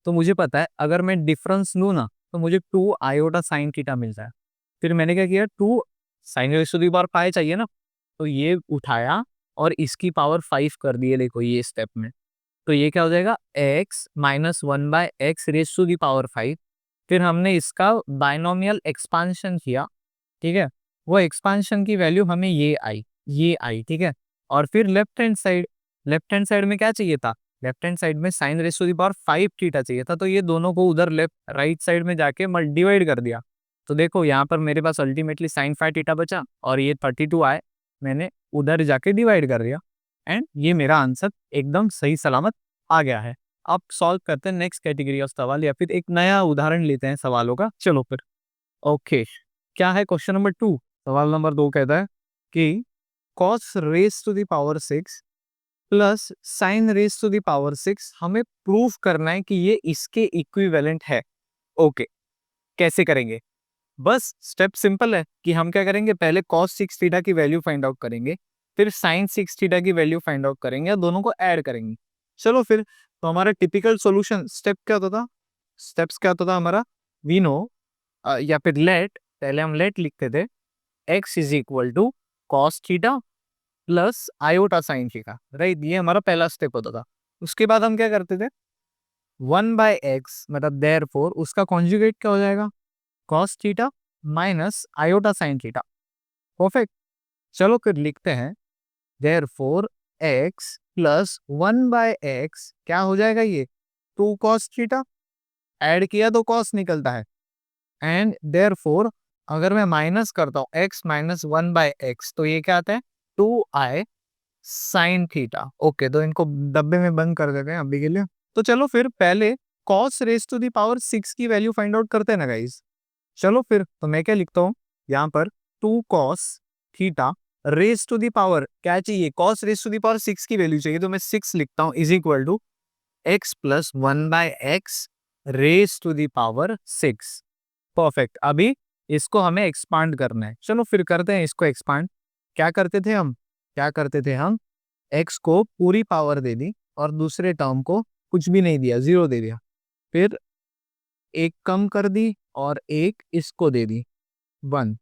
तो मुझे पता है अगर मैं डिफरेंस लूँ ना तो मुझे 2 आयोटा साइन थीटा मिलता है। फिर मैंने क्या किया, 2 sine raise to the power 5 चाहिए ना, तो ये उठाया और इसकी पावर 5 कर दिए। देखो ये स्टेप में, तो ये क्या हो जाएगा, x minus 1/x raise to the power 5। फिर हमने इसका बाइनोमियल एक्सपांशन किया, ठीक है। वो एक्सपांशन की वैल्यू हमें ये आई, ठीक है। और फिर लेफ्ट हैंड साइड में क्या चाहिए था, लेफ्ट हैंड साइड में sine raise to the power 5 theta चाहिए था। तो ये दोनों को उधर लेफ्ट राइट साइड में जाके डिवाइड कर दिया। तो देखो यहाँ पर मेरे पास अल्टीमेटली साइन 5 थीटा बचा और ये 32 आए, मैंने उधर जाके डिवाइड कर दिया, एंड ये मेरा आंसर एकदम सही सलामत आ गया है। अब सॉल्व करते हैं नेक्स्ट कैटेगरी ऑफ सवाल, या फिर एक नया उदाहरण लेते हैं सवालों का। चलो फिर, ओके। क्या है क्वेश्चन नंबर 2? सवाल नंबर 2 कहता है कि cos raise to the power 6 plus sine raise to the power 6 हमें प्रूव करना है कि ये इसके इक्विवेलेंट है। ओके, कैसे करेंगे? बस स्टेप सिंपल है कि हम क्या करेंगे, पहले cos 6 थीटा की वैल्यू फाइंड आउट करेंगे, फिर sin 6 थीटा की वैल्यू फाइंड आउट करेंगे और दोनों को ऐड करेंगे। चलो फिर, तो हमारा टिपिकल सॉल्यूशन स्टेप क्या होता था, स्टेप्स क्या होता था हमारा, वी नो, या फिर लेट, पहले हम लेट लिखते थे, x is equal to cos theta plus iota sine theta, right. ये हमारा पहला स्टेप होता था। उसके बाद हम क्या करते थे, 1/x मतलब देयर फोर उसका कॉन्जुगेट क्या हो जाएगा, cos theta minus iota sine theta. Perfect, चलो फिर लिखते हैं, there four x plus 1/x क्या हो जाएगा, ये 2 कॉस थीटा, ऐड किया तो कॉस निकलता है, एंड देयरफॉर अगर मैं माइनस करता हूँ x माइनस 1/x तो ये क्या आता है, 2i साइन थीटा। ओके, तो इनको डब्बे में बंद कर देते हैं अभी के लिए। तो चलो फिर पहले cos raise to the power 6 की वैल्यू फाइंड आउट करते हैं ना गाइस। चलो फिर, तो मैं क्या लिखता हूँ यहाँ पर, 2 cos theta raise to the power क्या चाहिए, cos raise to the power 6 की वैल्यू चाहिए, तो मैं 6 लिखता हूँ is equal to x plus 1/x raise to the power 6। Perfect, अभी इसको हमें एक्सपांड करना है। चलो फिर करते हैं इसको एक्सपांड। क्या करते थे हम x को पूरी पावर दे दी और दूसरे टर्म को कुछ भी नहीं दिया, 0 दे दिया। फिर एक कम कर दी और एक इसको दे दी, 1।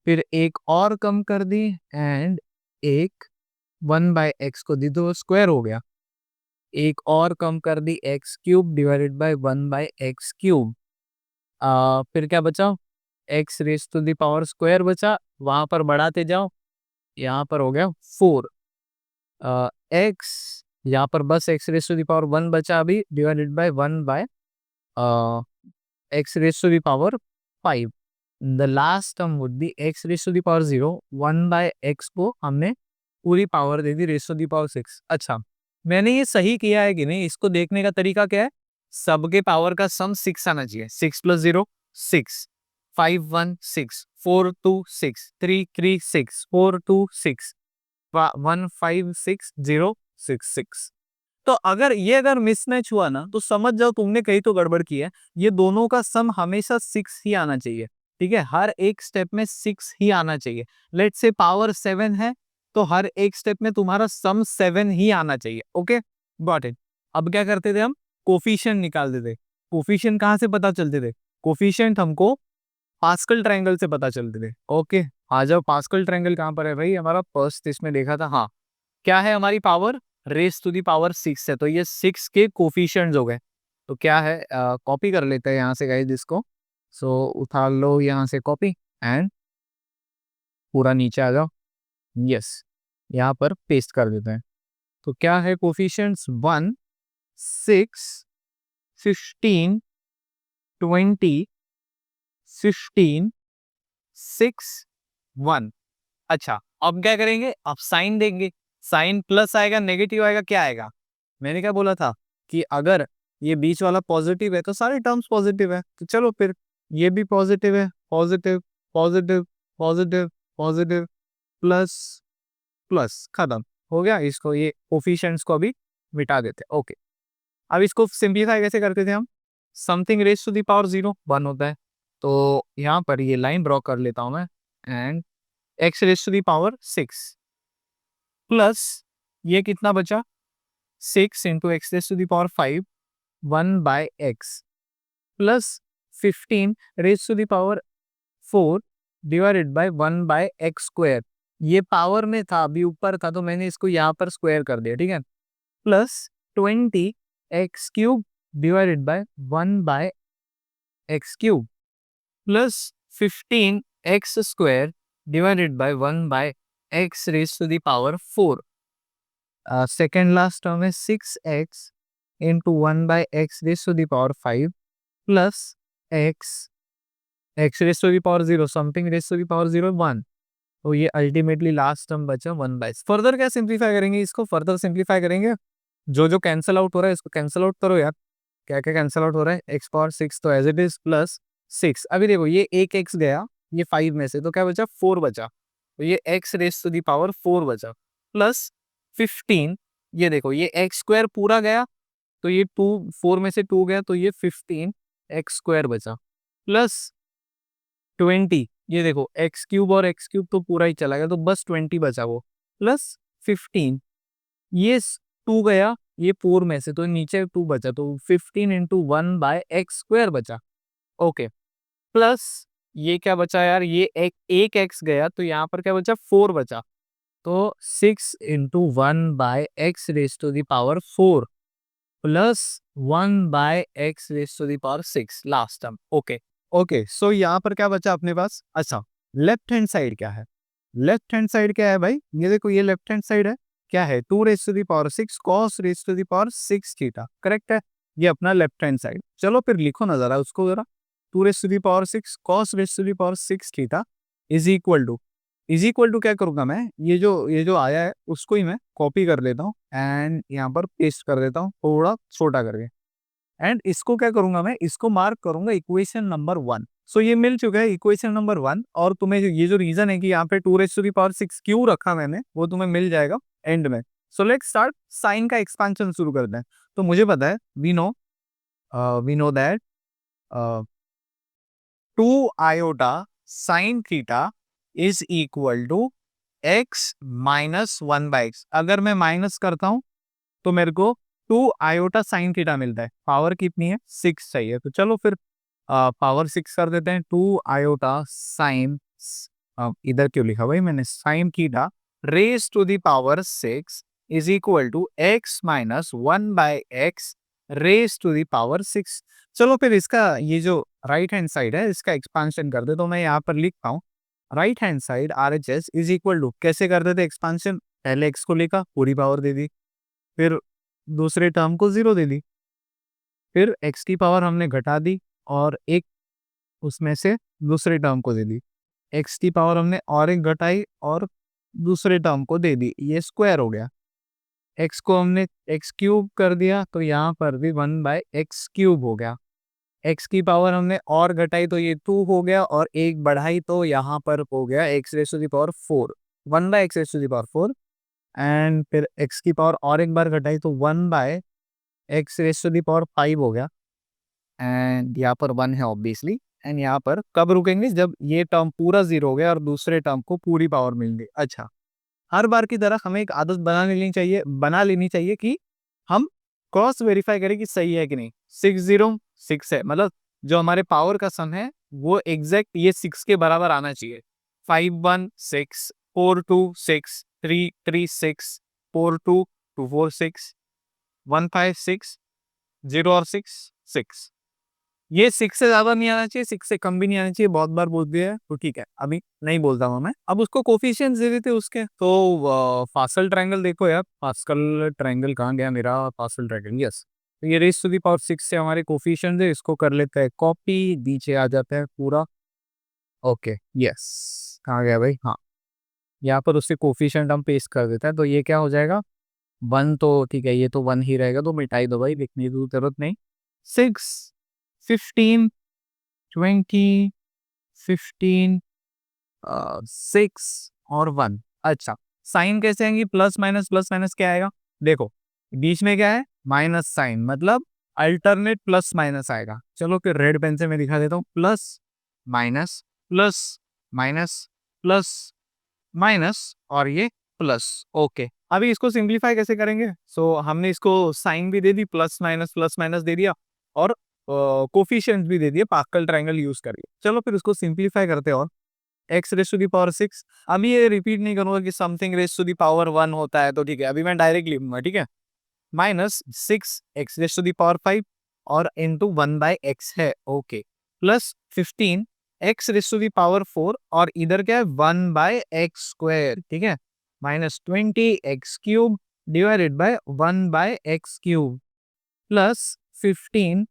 फिर एक और कम कर दी एंड एक 1/x को दी, तो स्क्वायर हो गया। एक और कम कर दी, x cube divided by 1/x cube. फिर क्या बचा, x raise to the power square बचा, वहां पर बढ़ाते जाओ, यहाँ पर हो गया 4 एक्स, यहाँ पर बस x raise to the power 1 बचा अभी, divided by 1/x raise to the power 5। The last term would be x raise to the power 0, 1/x को हमने पूरी पावर दे दी रेस टू द पावर 6। अच्छा, मैंने ये सही किया है कि नहीं, इसको देखने का तरीका क्या है, सबके पावर का सम 6 आना चाहिए। 6 प्लस 0 6, 5 1 6, 4 2 6, 3 3 6, 4 2 6, 1 5 6 0 6 6। तो अगर मिसमैच हुआ ना तो समझ जाओ तुमने कहीं तो गड़बड़ की है। ये दोनों का सम हमेशा 6 ही आना चाहिए, ठीक है। हर एक स्टेप में 6 ही आना चाहिए। लेट्स से पावर 7 है तो हर एक स्टेप में तुम्हारा सम 7 ही आना चाहिए। Okay, got it. अब क्या करते थे हम, कोफिशिएंट निकालते थे। कोफिशिएंट कहाँ से पता चलते थे, कोफिशिएंट हमको पास्कल ट्रायंगल से पता चलते थे। ओके, आ जाओ, पास्कल ट्रायंगल कहाँ पर है भाई, हमारा फर्स्ट इसमें देखा था। हाँ, क्या है हमारी power, raise to the power 6 है, तो ये 6 के कोफिशिएंट्स हो गए। तो क्या है, कॉपी कर लेते हैं यहाँ से गाइस इसको। सो उठा लो यहाँ से कॉपी एंड पूरा नीचे आ जाओ। यस, यहाँ पर पेस्ट कर देते हैं। तो क्या है कोफिशिएंट्स, 1 6 15 20 15 6 1। अच्छा, अब क्या करेंगे, अब साइन देंगे। साइन प्लस आएगा नेगेटिव आएगा, क्या आएगा, मैंने क्या बोला था कि अगर ये बीच वाला पॉजिटिव है तो सारे टर्म्स पॉजिटिव है, तो चलो फिर ये भी पॉजिटिव है, positive positive positive positive plus plus, खत्म हो गया। इसको ये कोफिशिएंट्स को अभी मिटा देते हैं। ओके, अब इसको सिंप्लीफाई कैसे करते थे हम? Something raise to the power 0 1 होता है, तो यहाँ पर ये लाइन ड्रॉ कर लेता हूं मैं, and x raise to the power 6 plus ये कितना बचा, 6 into x raise to the power 5 1 by x plus 15 raise to the power 4 divided by 1 by x square. ये पावर में था, अभी ऊपर था तो मैंने इसको यहाँ पर स्क्वायर कर दिया, ठीक है। Plus 20 x cube divided by 1 by x cube plus 15 x square divided by 1 by x raise to the power 4। Second last term है 6x into 1 by x raise to the power 5 plus x raise to the power 0 something raise to the power 0 1। तो ये ultimately last term बचा 1 bye. Further क्या simplify करेंगे, इसको further simplify करेंगे, जो जो कैंसिल आउट हो रहा है इसको कैंसिल आउट करो यार। क्या क्या कैंसिल आउट हो रहा है, एक्स पावर 6 तो एज इट इज प्लस 6। अभी देखो ये एक एक्स गया ये 5 में से, तो क्या बचा 4 बचा, तो ये x raise to the power 4 बचा प्लस 15। ये देखो ये एक्स स्क्वायर पूरा गया तो ये 2 4 में से 2 गया तो ये 15 एक्स स्क्वायर बचा प्लस 20। ये देखो एक्स क्यूब और एक्स क्यूब तो पूरा ही चला गया तो बस 20 बचा वो प्लस 15। ये 2 गया ये 4 में से तो नीचे 2 बचा तो 15 इंटू 1 बाय एक्स स्क्वायर बचा। ओके, प्लस ये क्या बचा यार, ये एक एक्स गया तो यहाँ पर क्या बचा 4 बचा, तो 6 into 1 by x raise to the power 4 plus 1 by x raise to the power 6 last term. Okay okay, so यहाँ पर क्या बचा अपने पास? अच्छा, लेफ्ट हैंड साइड क्या है? लेफ्ट हैंड साइड क्या है भाई? ये देखो ये लेफ्ट हैंड साइड है, क्या है 2 raise to the power 6 cos raise to the power 6 theta, correct है। ये अपना लेफ्ट हैंड साइड। चलो फिर लिखो ना जरा उसको जरा, 2 raise to the power 6 cos raise to the power 6 theta is equal to क्या करूंगा मैं, ये जो आया है उसको ही मैं कॉपी कर लेता हूँ एंड यहाँ पर पेस्ट कर देता हूँ थोड़ा छोटा करके, एंड इसको क्या करूंगा मैं, इसको मार्क करूंगा इक्वेशन नंबर 1। सो ये मिल चुका है इक्वेशन नंबर 1, और तुम्हें ये जो रीजन है कि यहाँ पे 2 रेज टू द पावर 6 क्यों रखा मैंने वो तुम्हें मिल जाएगा एंड में। सो लेट्स स्टार्ट, साइन का एक्सपांशन शुरू करते हैं। तो मुझे पता है we know that 2 iota sine theta is equal to x minus 1 by x. अगर मैं माइनस करता हूं तो मेरे को 2 आयोटा साइन थीटा मिलता है। पावर कितनी है 6 चाहिए, तो चलो फिर पावर 6 कर देते हैं। 2 आयोटा साइन, इधर क्यों लिखा भाई मैंने, sine theta raise to the power 6 is equal to x minus 1 by x raise to the power 6। चलो फिर इसका ये जो राइट हैंड साइड है इसका एक्सपांशन कर दे, तो मैं यहाँ पर लिखता हूँ right hand side R H S is equal to, कैसे कर देते एक्सपांशन, पहले एक्स को लिखा पूरी पावर दे दी, फिर दूसरे टर्म को 0 दे दी, फिर एक्स की पावर हमने घटा दी और एक उसमें से दूसरे टर्म को दे दी, एक्स की पावर हमने और एक घटाई और दूसरे टर्म को दे दी, ये स्क्वायर हो गया। एक्स को हमने एक्स क्यूब कर दिया तो यहाँ पर भी 1 बाय एक्स क्यूब हो गया। एक्स की पावर हमने और घटाई तो ये 2 हो गया और एक बढ़ाई तो यहाँ पर हो गया x raise to the power 4, 1 by x raise to the power 4, and फिर एक्स की पावर और एक बार घटाई तो 1 by x raise to the power 5 हो गया, एंड यहाँ पर 1 है ऑब्वियसली। एंड यहाँ पर कब रुकेंगे, जब ये टर्म पूरा 0 हो गया और दूसरे टर्म को पूरी पावर मिल गई। अच्छा, हर बार की तरह हमें एक आदत बना लेनी चाहिए कि हम क्रॉस वेरीफाई करें कि सही है कि नहीं। 606 है, मतलब जो हमारे पावर का सम है वो एग्जैक्ट ये 6 के बराबर आना चाहिए। 516 426 336 42246 156 0 और 6 6, ये 6 से ज्यादा नहीं आना चाहिए, 6 से कम भी नहीं आना चाहिए। बहुत बार बोल दिया है तो ठीक है, अभी नहीं बोलता हूँ मैं। अब उसको कोफिशिएंट्स दे देते उसके, तो फासल ट्रायंगल देखो यार, फास्कल ट्रायंगल कहाँ गया मेरा, फासल ट्रायंगल, यस। तो ये रेज टू द पावर 6 से हमारे कोफिशिएंट्स है, इसको कर लेते हैं कॉपी, नीचे आ जाता है पूरा। ओके यस, कहाँ गया भाई, हाँ यहाँ पर उसके कोफिशिएंट हम पेस्ट कर देते हैं, तो ये क्या हो जाएगा 1 तो ठीक है, ये तो 1 ही रहेगा, तो मिटाई दो भाई, लिखने की जरूरत नहीं। 6, 15, 20, 15, 6 और 1। अच्छा, साइन कैसे आएंगी? प्लस माइनस क्या आएगा? देखो बीच में क्या है? माइनस साइन, मतलब अल्टरनेट प्लस माइनस आएगा। चलो फिर रेड पेन से मैं दिखा देता हूँ। Plus minus plus minus plus minus और ये प्लस। ओके, अभी इसको सिंप्लीफाई कैसे करेंगे? हमने इसको साइन भी दे दी, प्लस माइनस दे दिया, और कोफिशिएंट भी दे दिए, पास्कल ट्रायंगल यूज करिए। चलो फिर उसको सिंप्लीफाई करते हैं। और x raise to the power 6, अभी ये रिपीट नहीं करूंगा कि something raise to the power 1 होता है, तो ठीक है, अभी मैं डायरेक्ट लिखूंगा, ठीक है। Minus 6 x raise to the power 5 और इंटू 1/x है, okay, plus 15 x raise to the power 4 और इधर क्या है? 1/x², ठीक है, minus 20 x cube divided by 1/x³ plus 15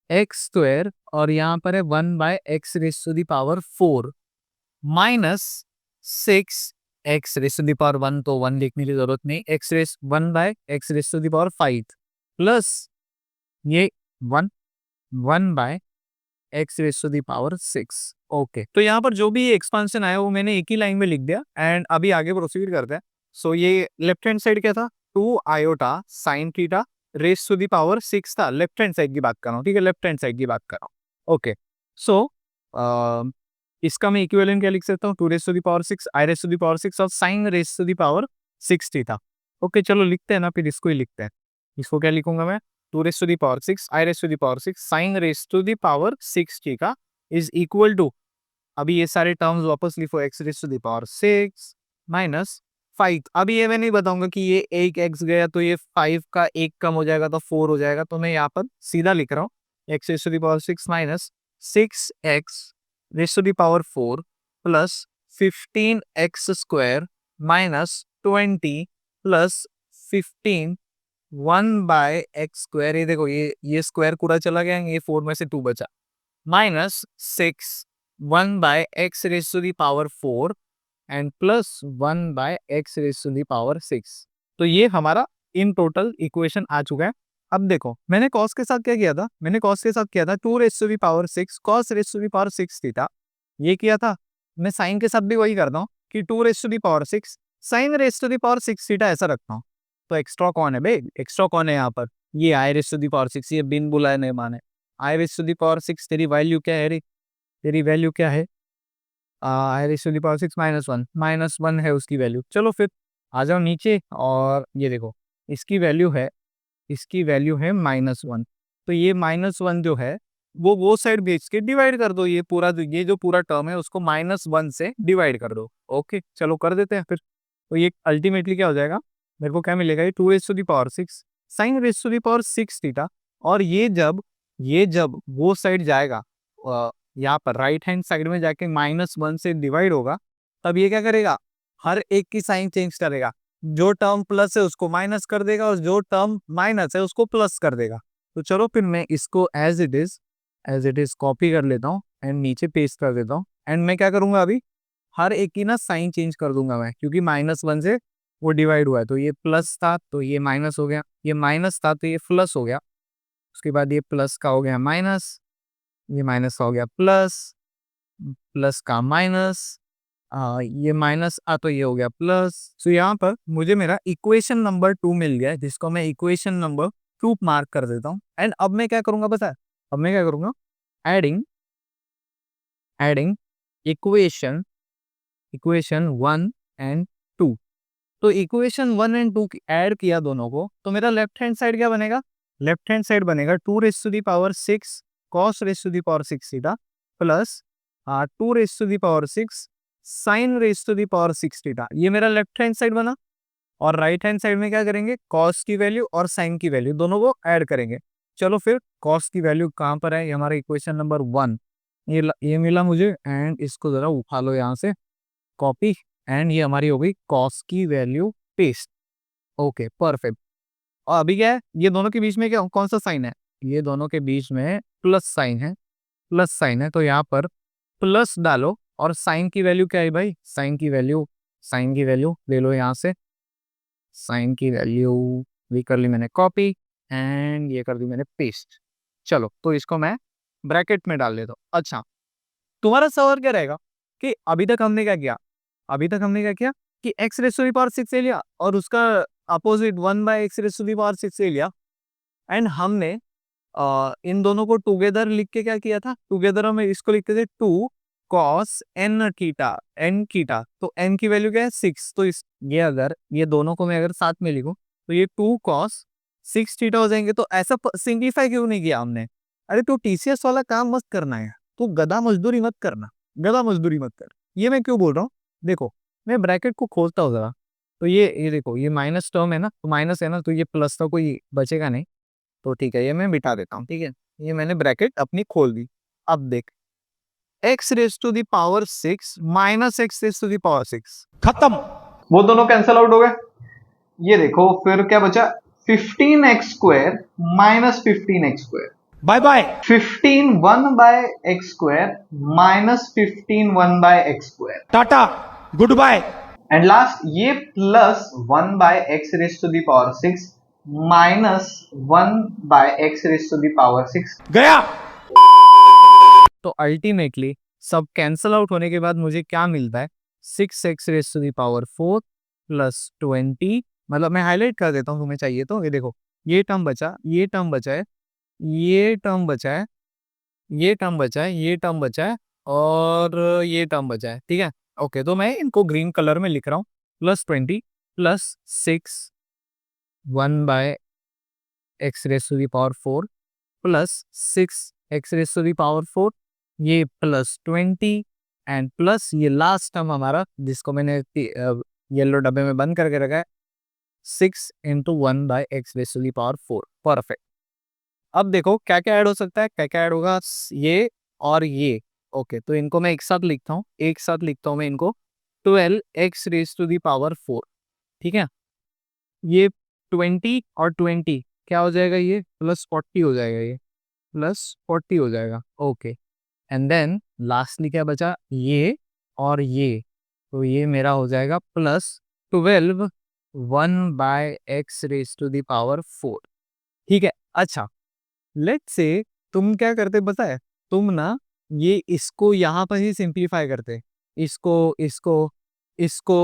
x² और यहाँ पर है 1/x raise to the power 4 minus 6 x raise to the power 1, तो 1 लिखने की जरूरत नहीं, x raise 1/x raise to the power 5 plus ये 1 1/x raise to the power 6। Okay, तो यहाँ पर जो भी एक्सपांशन आया वो मैंने एक ही लाइन में लिख दिया, एंड अभी आगे प्रोसीड करते हैं। ये लेफ्ट हैंड साइड क्या था? 2 iota sine theta raise to the power 6 था। लेफ्ट हैंड साइड की बात कर रहा हूँ, ठीक है, लेफ्ट हैंड साइड की बात कर रहा हूँ। ओके, सो इसका मैं इक्विवेलेंट क्या लिख सकता हूँ? 2 raise to the power 6 i raise to the power 6 और sine raise to the power 6 theta. Okay, चलो लिखते हैं ना, फिर इसको ही लिखते हैं। इसको क्या लिखूंगा मैं? 2 raise to the power 6 i raise to the power 6 sine raise to the power 6 theta is equal to, अभी ये सारे टर्म्स वापस लिखो, x raise to the power 6 minus 5। अभी ये मैं नहीं बताऊंगा कि ये एक एक्स गया तो ये 5 का एक कम हो जाएगा तो 4 हो जाएगा, तो मैं यहाँ पर सीधा लिख रहा हूँ x raise to the power 6 minus 6x raise to the power 4 plus 15x² minus 20 plus 15 1/x²। ये देखो, ये स्क्वायर पूरा चला गया, ये 4 में से 2 बचा, minus 6 1/x raise to the power 4 and plus 1/x raise to the power 6। तो ये हमारा इन टोटल इक्वेशन आ चुका है। अब देखो, मैंने कॉस के साथ क्या किया था? मैंने कॉस के साथ किया था 2 raise to the power 6 cos raise to the power 6 theta, ये किया था। मैं साइन के साथ भी वही करता हूँ कि 2 raise to the power 6 sine raise to the power 6 theta ऐसा रखता हूँ। तो एक्स्ट्रा कौन है बे? एक्स्ट्रा कौन है यहाँ पर? ये आई रेस टू दी पावर 6, ये बिन बुलाए नहीं माने। आई रेस टू दी पावर 6 तेरी वैल्यू क्या है रे? तेरी वैल्यू क्या है? I raise to the power 6 -1, -1 है उसकी वैल्यू। चलो फिर आ जाओ नीचे, और ये देखो, इसकी वैल्यू है, इसकी वैल्यू है -1। तो ये -1 जो है वो साइड भेज के डिवाइड कर दो, ये पूरा, ये जो पूरा टर्म है उसको -1 से डिवाइड कर दो। ओके, चलो कर देते हैं फिर। तो ये अल्टीमेटली क्या हो जाएगा? मेरे को क्या मिलेगा? ये 2 raise to the power 6 sine raise to the power 6 theta, और ये जब वो साइड जाएगा, यहाँ पर राइट हैंड साइड में जाके -1 से डिवाइड होगा, तब ये क्या करेगा? हर एक की साइन चेंज करेगा। जो टर्म प्लस है उसको माइनस कर देगा और जो टर्म माइनस है उसको प्लस कर देगा। तो चलो फिर मैं इसको एज इट इज कॉपी कर लेता हूँ एंड नीचे पेस्ट कर देता हूँ। एंड मैं क्या करूंगा अभी? हर एक की ना साइन चेंज कर दूंगा मैं, क्योंकि -1 से वो डिवाइड हुआ है। तो ये प्लस था तो ये माइनस हो गया, ये माइनस था तो ये प्लस हो गया, उसके बाद ये प्लस का हो गया माइनस, ये माइनस का हो गया प्लस, प्लस का माइनस, ये माइनस तो ये हो गया प्लस। तो यहाँ पर मुझे मेरा इक्वेशन नंबर 2 मिल गया है, जिसको मैं इक्वेशन नंबर 2 मार्क कर देता हूँ। एंड अब मैं क्या करूंगा पता है? अब मैं क्या करूंगा? Adding adding equation equation 1 and 2। तो इक्वेशन 1 एंड 2 ऐड किया दोनों को, तो मेरा लेफ्ट हैंड साइड क्या बनेगा? लेफ्ट हैंड साइड बनेगा 2 raise to the power 6 cos raise to the power 6 theta plus 2 raise to the power 6 sine raise to the power 6 theta. ये मेरा लेफ्ट हैंड साइड बना। और राइट हैंड साइड में क्या करेंगे? कॉस की value और साइन की वैल्यू दोनों को ऐड करेंगे। चलो फिर कॉस की वैल्यू कहाँ पर है? ये हमारा इक्वेशन नंबर 1, ये मिला मुझे, एंड इसको जरा उठा लो यहाँ से, कॉपी, एंड ये हमारी हो गई कॉस की वैल्यू पेस्ट। Okay, perfect. और अभी क्या है? ये दोनों के बीच में क्या, कौन सा साइन है? ये दोनों के बीच में प्लस साइन है, प्लस साइन है, तो यहाँ पर प्लस डालो। और साइन की वैल्यू क्या है भाई? साइन की वैल्यू ले लो यहाँ से, साइन की वैल्यू भी कर ली मैंने कॉपी एंड ये कर दी मैंने पेस्ट। चलो तो इसको मैं ब्रैकेट में डाल देता हूँ। अच्छा, तुम्हारा सवाल क्या रहेगा कि अभी तक हमने क्या किया, अभी तक हमने क्या किया कि x raise to the power 6 ले लिया और उसका opposite 1/x raise to the power 6 ले लिया, एंड हमने इन दोनों को टुगेदर लिख के क्या किया था, टुगेदर हम इसको लिखते थे 2 cos n theta, n theta, तो n की वैल्यू क्या है 6, तो इस ये अगर ये दोनों को मैं अगर साथ में लिखूं तो ये 2 cos 6 थीटा हो जाएंगे। तो ऐसा सिंप्लीफाई क्यों नहीं किया हमने? अरे तो टीसीएस वाला काम मत करना है, तो गधा मजदूरी मत करना, गधा मजदूरी मत कर। ये मैं क्यों बोल रहा हूँ, देखो मैं ब्रैकेट को खोलता हूँ जरा, तो ये देखो ये माइनस टर्म है ना, तो माइनस है ना, तो ये प्लस का कोई बचेगा नहीं, तो ठीक है ये मैं बिठा देता हूँ। ठीक है, ये मैंने ब्रैकेट अपनी खोल दी। अब देख x raise to the power 6 minus x raise to the power 6 खत्म। वो दोनों कैंसिल आउट हो गए। ये देखो फिर क्या बचा, 15x² minus 15x², bye bye. 15 1/x² minus 15 1/x², ta-ta good bye. And last ये plus 1/x raise to the power 6 minus 1/x raise to the power 6 गया। तो अल्टीमेटली सब कैंसल आउट होने के बाद मुझे क्या मिलता है, 6x raise to the power 4 plus 20, मतलब मैं हाईलाइट कर देता हूँ तुम्हें चाहिए तो, ये देखो ये टर्म बचा, ये टर्म बचा है, ये टर्म बचा है, ये टर्म बचा है, ये टर्म बचा है और ये टर्म बचा है। ठीक है, ओके, तो मैं इनको ग्रीन कलर में लिख रहा हूँ, plus 20 plus 6 1/x raise to the power 4 plus 6x raise to the power 4, ये प्लस 20 एंड प्लस ये लास्ट टर्म हमारा जिसको मैंने येलो डब्बे में बंद करके रखा है, 6 × 1/x raise to the power 4। Perfect. अब देखो क्या क्या ऐड हो सकता है, क्या क्या ऐड होगा, ये और ये। ओके, तो इनको मैं एक साथ लिखता हूँ, एक साथ लिखता हूँ मैं इनको, 12x race to the power 4। ठीक है, ये 20 और 20 क्या हो जाएगा, ये प्लस 40 हो जाएगा, ये प्लस 40 हो जाएगा। ओके, एंड देन लास्टली क्या बचा, ये और ये, तो ये मेरा हो जाएगा plus 12 1/x raise to the power 4। ठीक है, अच्छा लेट्स से तुम क्या करते पता है, तुम ना ये इसको यहाँ पर ही सिंप्लीफाई करते, इसको इसको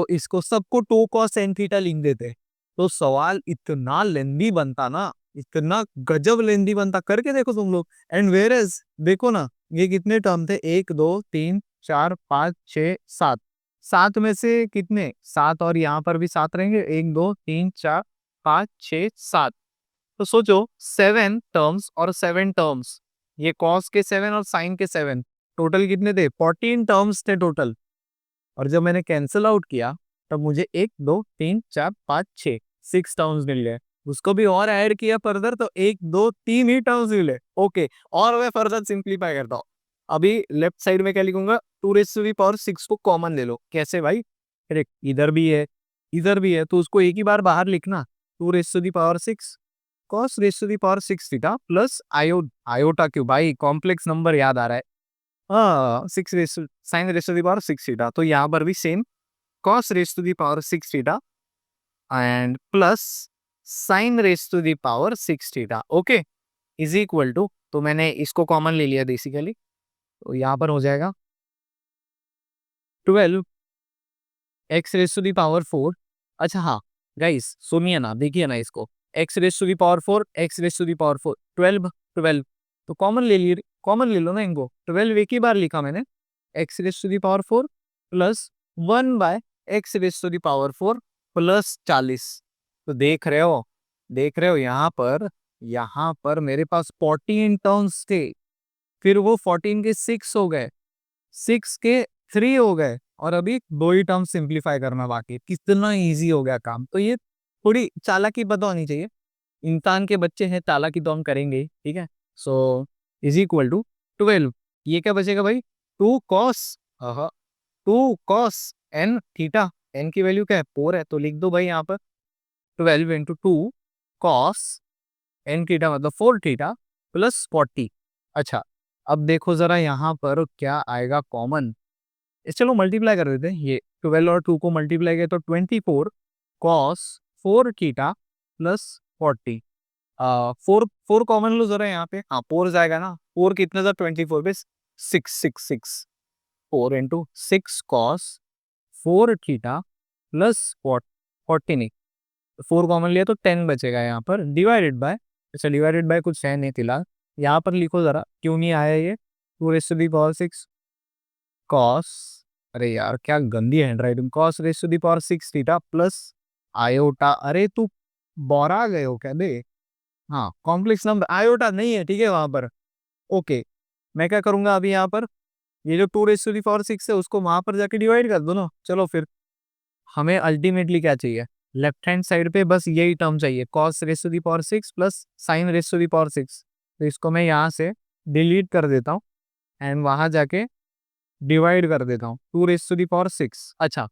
इसको सबको 2 cos n थीटा लिख देते, तो सवाल इतना लेंदी बनता ना, इतना गजब लेंदी बनता, करके देखो तुम लोग। एंड वेयर एज देखो ना, ये कितने टर्म थे, 1 2 3 4 5 6 7, 7 में से कितने 7, और यहाँ पर भी 7 रहेंगे, 1 2 3 4 5 6 7, तो सोचो 7 टर्म्स और 7 टर्म्स, ये कॉस के 7 और साइन के 7, टोटल कितने थे, 14 टर्म्स थे टोटल। और जब मैंने कैंसिल आउट किया तब मुझे 1 2 3 4 5 6 6 टर्म्स मिल गए, उसको भी और ऐड किया फर्दर तो 1 2 3 ही टर्म्स मिले। ओके, और मैं फर्दर सिंप्लीफाई करता हूँ, अभी लेफ्ट साइड में क्या लिखूंगा, 2⁻6 को कॉमन ले लो। कैसे भाई, अरे इधर भी है इधर भी है, तो उसको एक ही बार बाहर लिखना, 2⁻6 cos raise to the power 6 theta plus iota क्यों भाई, कॉम्प्लेक्स नंबर याद आ रहा है, हाँ 6 raise sine raise to the power 6 theta, तो यहाँ पर भी same cos raise to the power 6 theta and plus sine raise to the power 6 theta, okay, is equal to, तो मैंने इसको कॉमन ले लिया बेसिकली, तो यहाँ पर हो जाएगा 12 x raise to the power 4। अच्छा हाँ गाइस सुनिए ना, देखिए ना इसको, x raise to the power 4, x raise to the power 4, 12 12, तो कॉमन ले लिए, कॉमन ले लो ना इनको, 12 एक ही बार लिखा मैंने, x raise to the power 4 plus 1/x raise to the power 4 plus 40। तो देख रहे हो यहाँ पर मेरे पास 14 टर्म्स थे, फिर वो 14 के 6 हो गए, 6 के 3 हो गए, और अभी 2 ही टर्म सिंप्लीफाई करना बाकी है। कितना इजी हो गया काम, तो ये थोड़ी चालाकी पता होनी चाहिए, इंसान के बच्चे हैं, चालाकी तो हम करेंगे ही, ठीक है। सो इज इक्वल टू 12, ये क्या बचेगा भाई, 2 cos 2 cos n theta, n की वैल्यू क्या है 4 है, तो लिख दो भाई यहाँ पर 12 इंटू 2 cos n थीटा मतलब 4 थीटा प्लस 40। अच्छा अब देखो जरा यहाँ पर क्या आएगा कॉमन, चलो मल्टीप्लाई कर देते हैं, ये 12 और 2 को मल्टीप्लाई किया तो 24 cos 4 थीटा प्लस 40। 4 कॉमन लो जरा यहाँ पे, हाँ 4 जाएगा ना, 4 कितने था 24 पे 6 4 इंटू 6 कॉस 4 थीटा प्लस 40 नहीं, 4 कॉमन लिया तो 10 बचेगा यहाँ पर, डिवाइडेड बाय, अच्छा डिवाइडेड बाय कुछ है नहीं फिलहाल, यहाँ पर लिखो जरा क्यों नहीं आया ये, 2⁻6 कॉस, अरे यार क्या गंदी hand writing, cos⁻6 theta plus iota, अरे तू बोरा गए हो क्या बे, हाँ कॉम्प्लेक्स नंबर आयोटा नहीं है, ठीक है वहां पर, ओके। मैं क्या करूंगा अभी यहाँ पर, ये जो 2⁻6 है उसको वहां पर जाके डिवाइड कर दो ना, चलो फिर हमें अल्टीमेटली क्या चाहिए, लेफ्ट हैंड साइड पे बस यही टर्म चाहिए, cos⁻6 प्लस sin⁻6, तो इसको मैं यहाँ से डिलीट कर देता हूँ एंड वहां जाके डिवाइड कर देता हूँ 2⁻6। अच्छा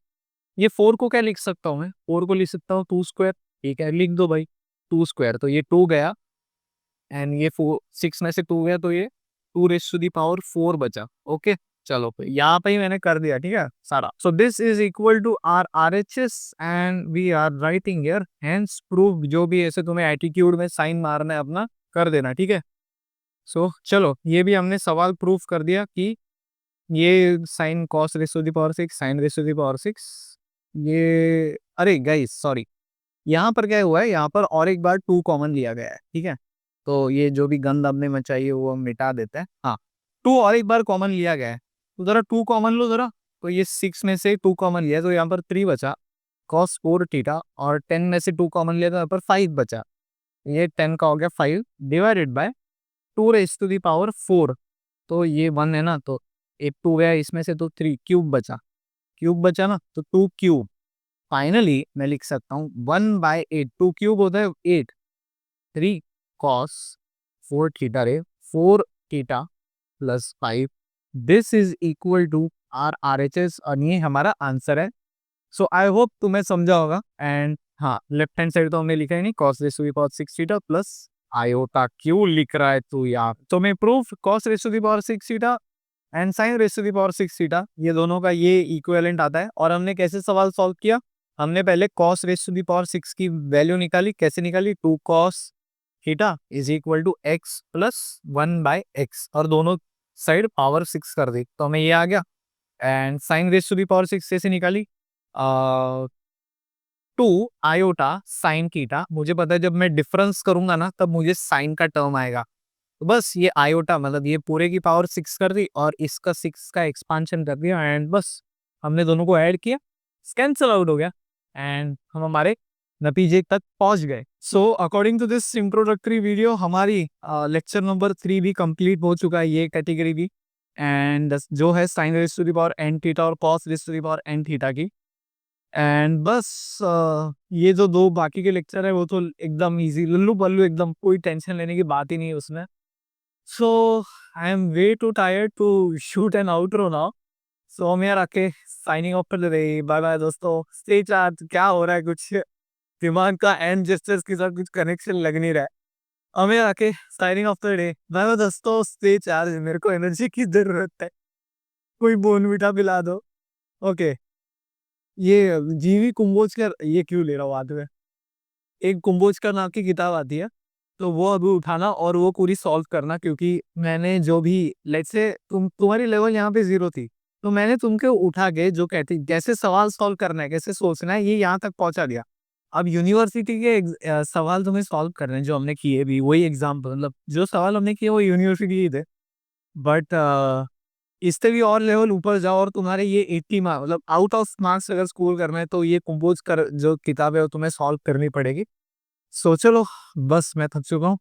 ये 4 को क्या लिख सकता हूँ मैं, 4 को लिख सकता हूँ 2 स्क्वायर, ठीक है लिख दो भाई 2 स्क्वायर, तो ये 2 गया एंड ये 6 में से 2 गया तो ये 2⁻4 बचा, ओके। चलो फिर यहाँ पे ही मैंने कर दिया, ठीक है सारा। So this is equal to are R H S and we are writing here hence proof, जो भी ऐसे तुम्हें एटीट्यूड में साइन मारना है अपना कर देना, ठीक है। सो चलो ये भी हमने सवाल प्रूफ कर दिया कि ये साइन cos⁻6 sin⁻6, ये अरे गाइस सॉरी, यहाँ पर क्या हुआ है, यहाँ पर और एक बार 2 कॉमन लिया गया है, ठीक है। तो ये जो भी गंद हमने मचाई है वो हम मिटा देते हैं, हाँ 2 और एक बार कॉमन लिया गया है, तो जरा 2 कॉमन लो जरा, तो ये 6 में से 2 कॉमन लिया तो यहाँ पर 3 बचा cos 4 थीटा, और 10 में से 2 कॉमन लिया तो यहाँ पर 5 बचा, ये 10 का हो गया 5 डिवाइडेड बाय 2⁻4, तो ये 1 है ना, तो एक 2 गया इसमें से, तो 3 क्यूब बचा ना, तो 2 क्यूब, फाइनली मैं लिख सकता हूँ 1/8, 2 क्यूब होता है 8, 3 cos 4 थीटा रे 4 theta plus 5, this is equal to are R H S, और ये हमारा आंसर है। सो आई होप तुम्हें समझा होगा एंड हाँ लेफ्ट हैंड साइड तो हमने लिखा ही नहीं, cos⁻6 थीटा प्लस आयोटा, क्यों लिख रहा है तू यार, तो मैं proof cos⁻6 theta and sin⁻6 theta ये दोनों का ये इक्विवेलेंट आता है। और हमने कैसे सवाल सॉल्व किया, हमने पहले cos⁻6 की वैल्यू निकाली, कैसे निकाली, 2 cos theta is equal to x plus 1/x, और दोनों साइड पावर 6 कर दी, तो हमें ये आ गया। एंड sin⁻6 कैसे निकाली, 2 आयोटा साइन थीटा, मुझे पता है जब मैं डिफरेंस करूंगा ना तब मुझे साइन का टर्म आएगा, तो बस ये आयोटा मतलब ये पूरे की पावर 6 कर दी और इसका 6 का एक्सपांशन कर दिया एंड बस हमने दोनों को ऐड किया, कैंसल आउट हो गया एंड हम हमारे नतीजे तक पहुंच गए। So according to this introductory video हमारी लेक्चर नंबर 3 भी कंप्लीट हो चुका है, ये कैटेगरी भी, एंड जो है sin⁻n थीटा और cos⁻n थीटा की। एंड बस ये जो 2 बाकी के लेक्चर है वो तो एकदम इजी लल्लू पल्लू, एकदम कोई टेंशन लेने की बात ही नहीं है उसमें। So I am way too tired to shoot an outro now, so हम यार आके साइनिंग ऑफ कर दे रहे, बाय बाय दोस्तों, स्टे चार्ज, क्या हो रहा है कुछ दिमाग का एंड जेस्चर्स के साथ कुछ कनेक्शन लग नहीं रहा है, हमें आके signing off the day, bye bye दोस्तों, स्टे चार्ज, मेरे को एनर्जी की जरूरत है, कोई बोनवीटा पिला दो, ओके। ये जीवी कुंभोजकर ये क्यों ले रहा हूँ हाथ में, एक कुंभोजकर नाम की किताब आती है, तो वो अभी उठाना और वो पूरी सॉल्व करना, क्योंकि मैंने जो भी लेट्स से तुम्हारी लेवल यहाँ पे 0 थी, तो मैंने तुमको उठा के जो कहती कैसे सवाल सॉल्व करना है, कैसे सोचना है, ये यहाँ तक पहुंचा दिया। अब यूनिवर्सिटी के सवाल तुम्हें सॉल्व करने हैं जो हमने किए भी, वही एग्जाम मतलब जो सवाल हमने किए वो यूनिवर्सिटी ही थे, बट इससे भी और लेवल ऊपर जाओ और तुम्हारे ये 80 मार्क्स मतलब आउट ऑफ मार्क्स अगर स्कोर करना है तो ये कुंभोज कर जो किताब है वो तुम्हें सॉल्व करनी पड़ेगी। सो चलो बस मैं थक चुका हूँ,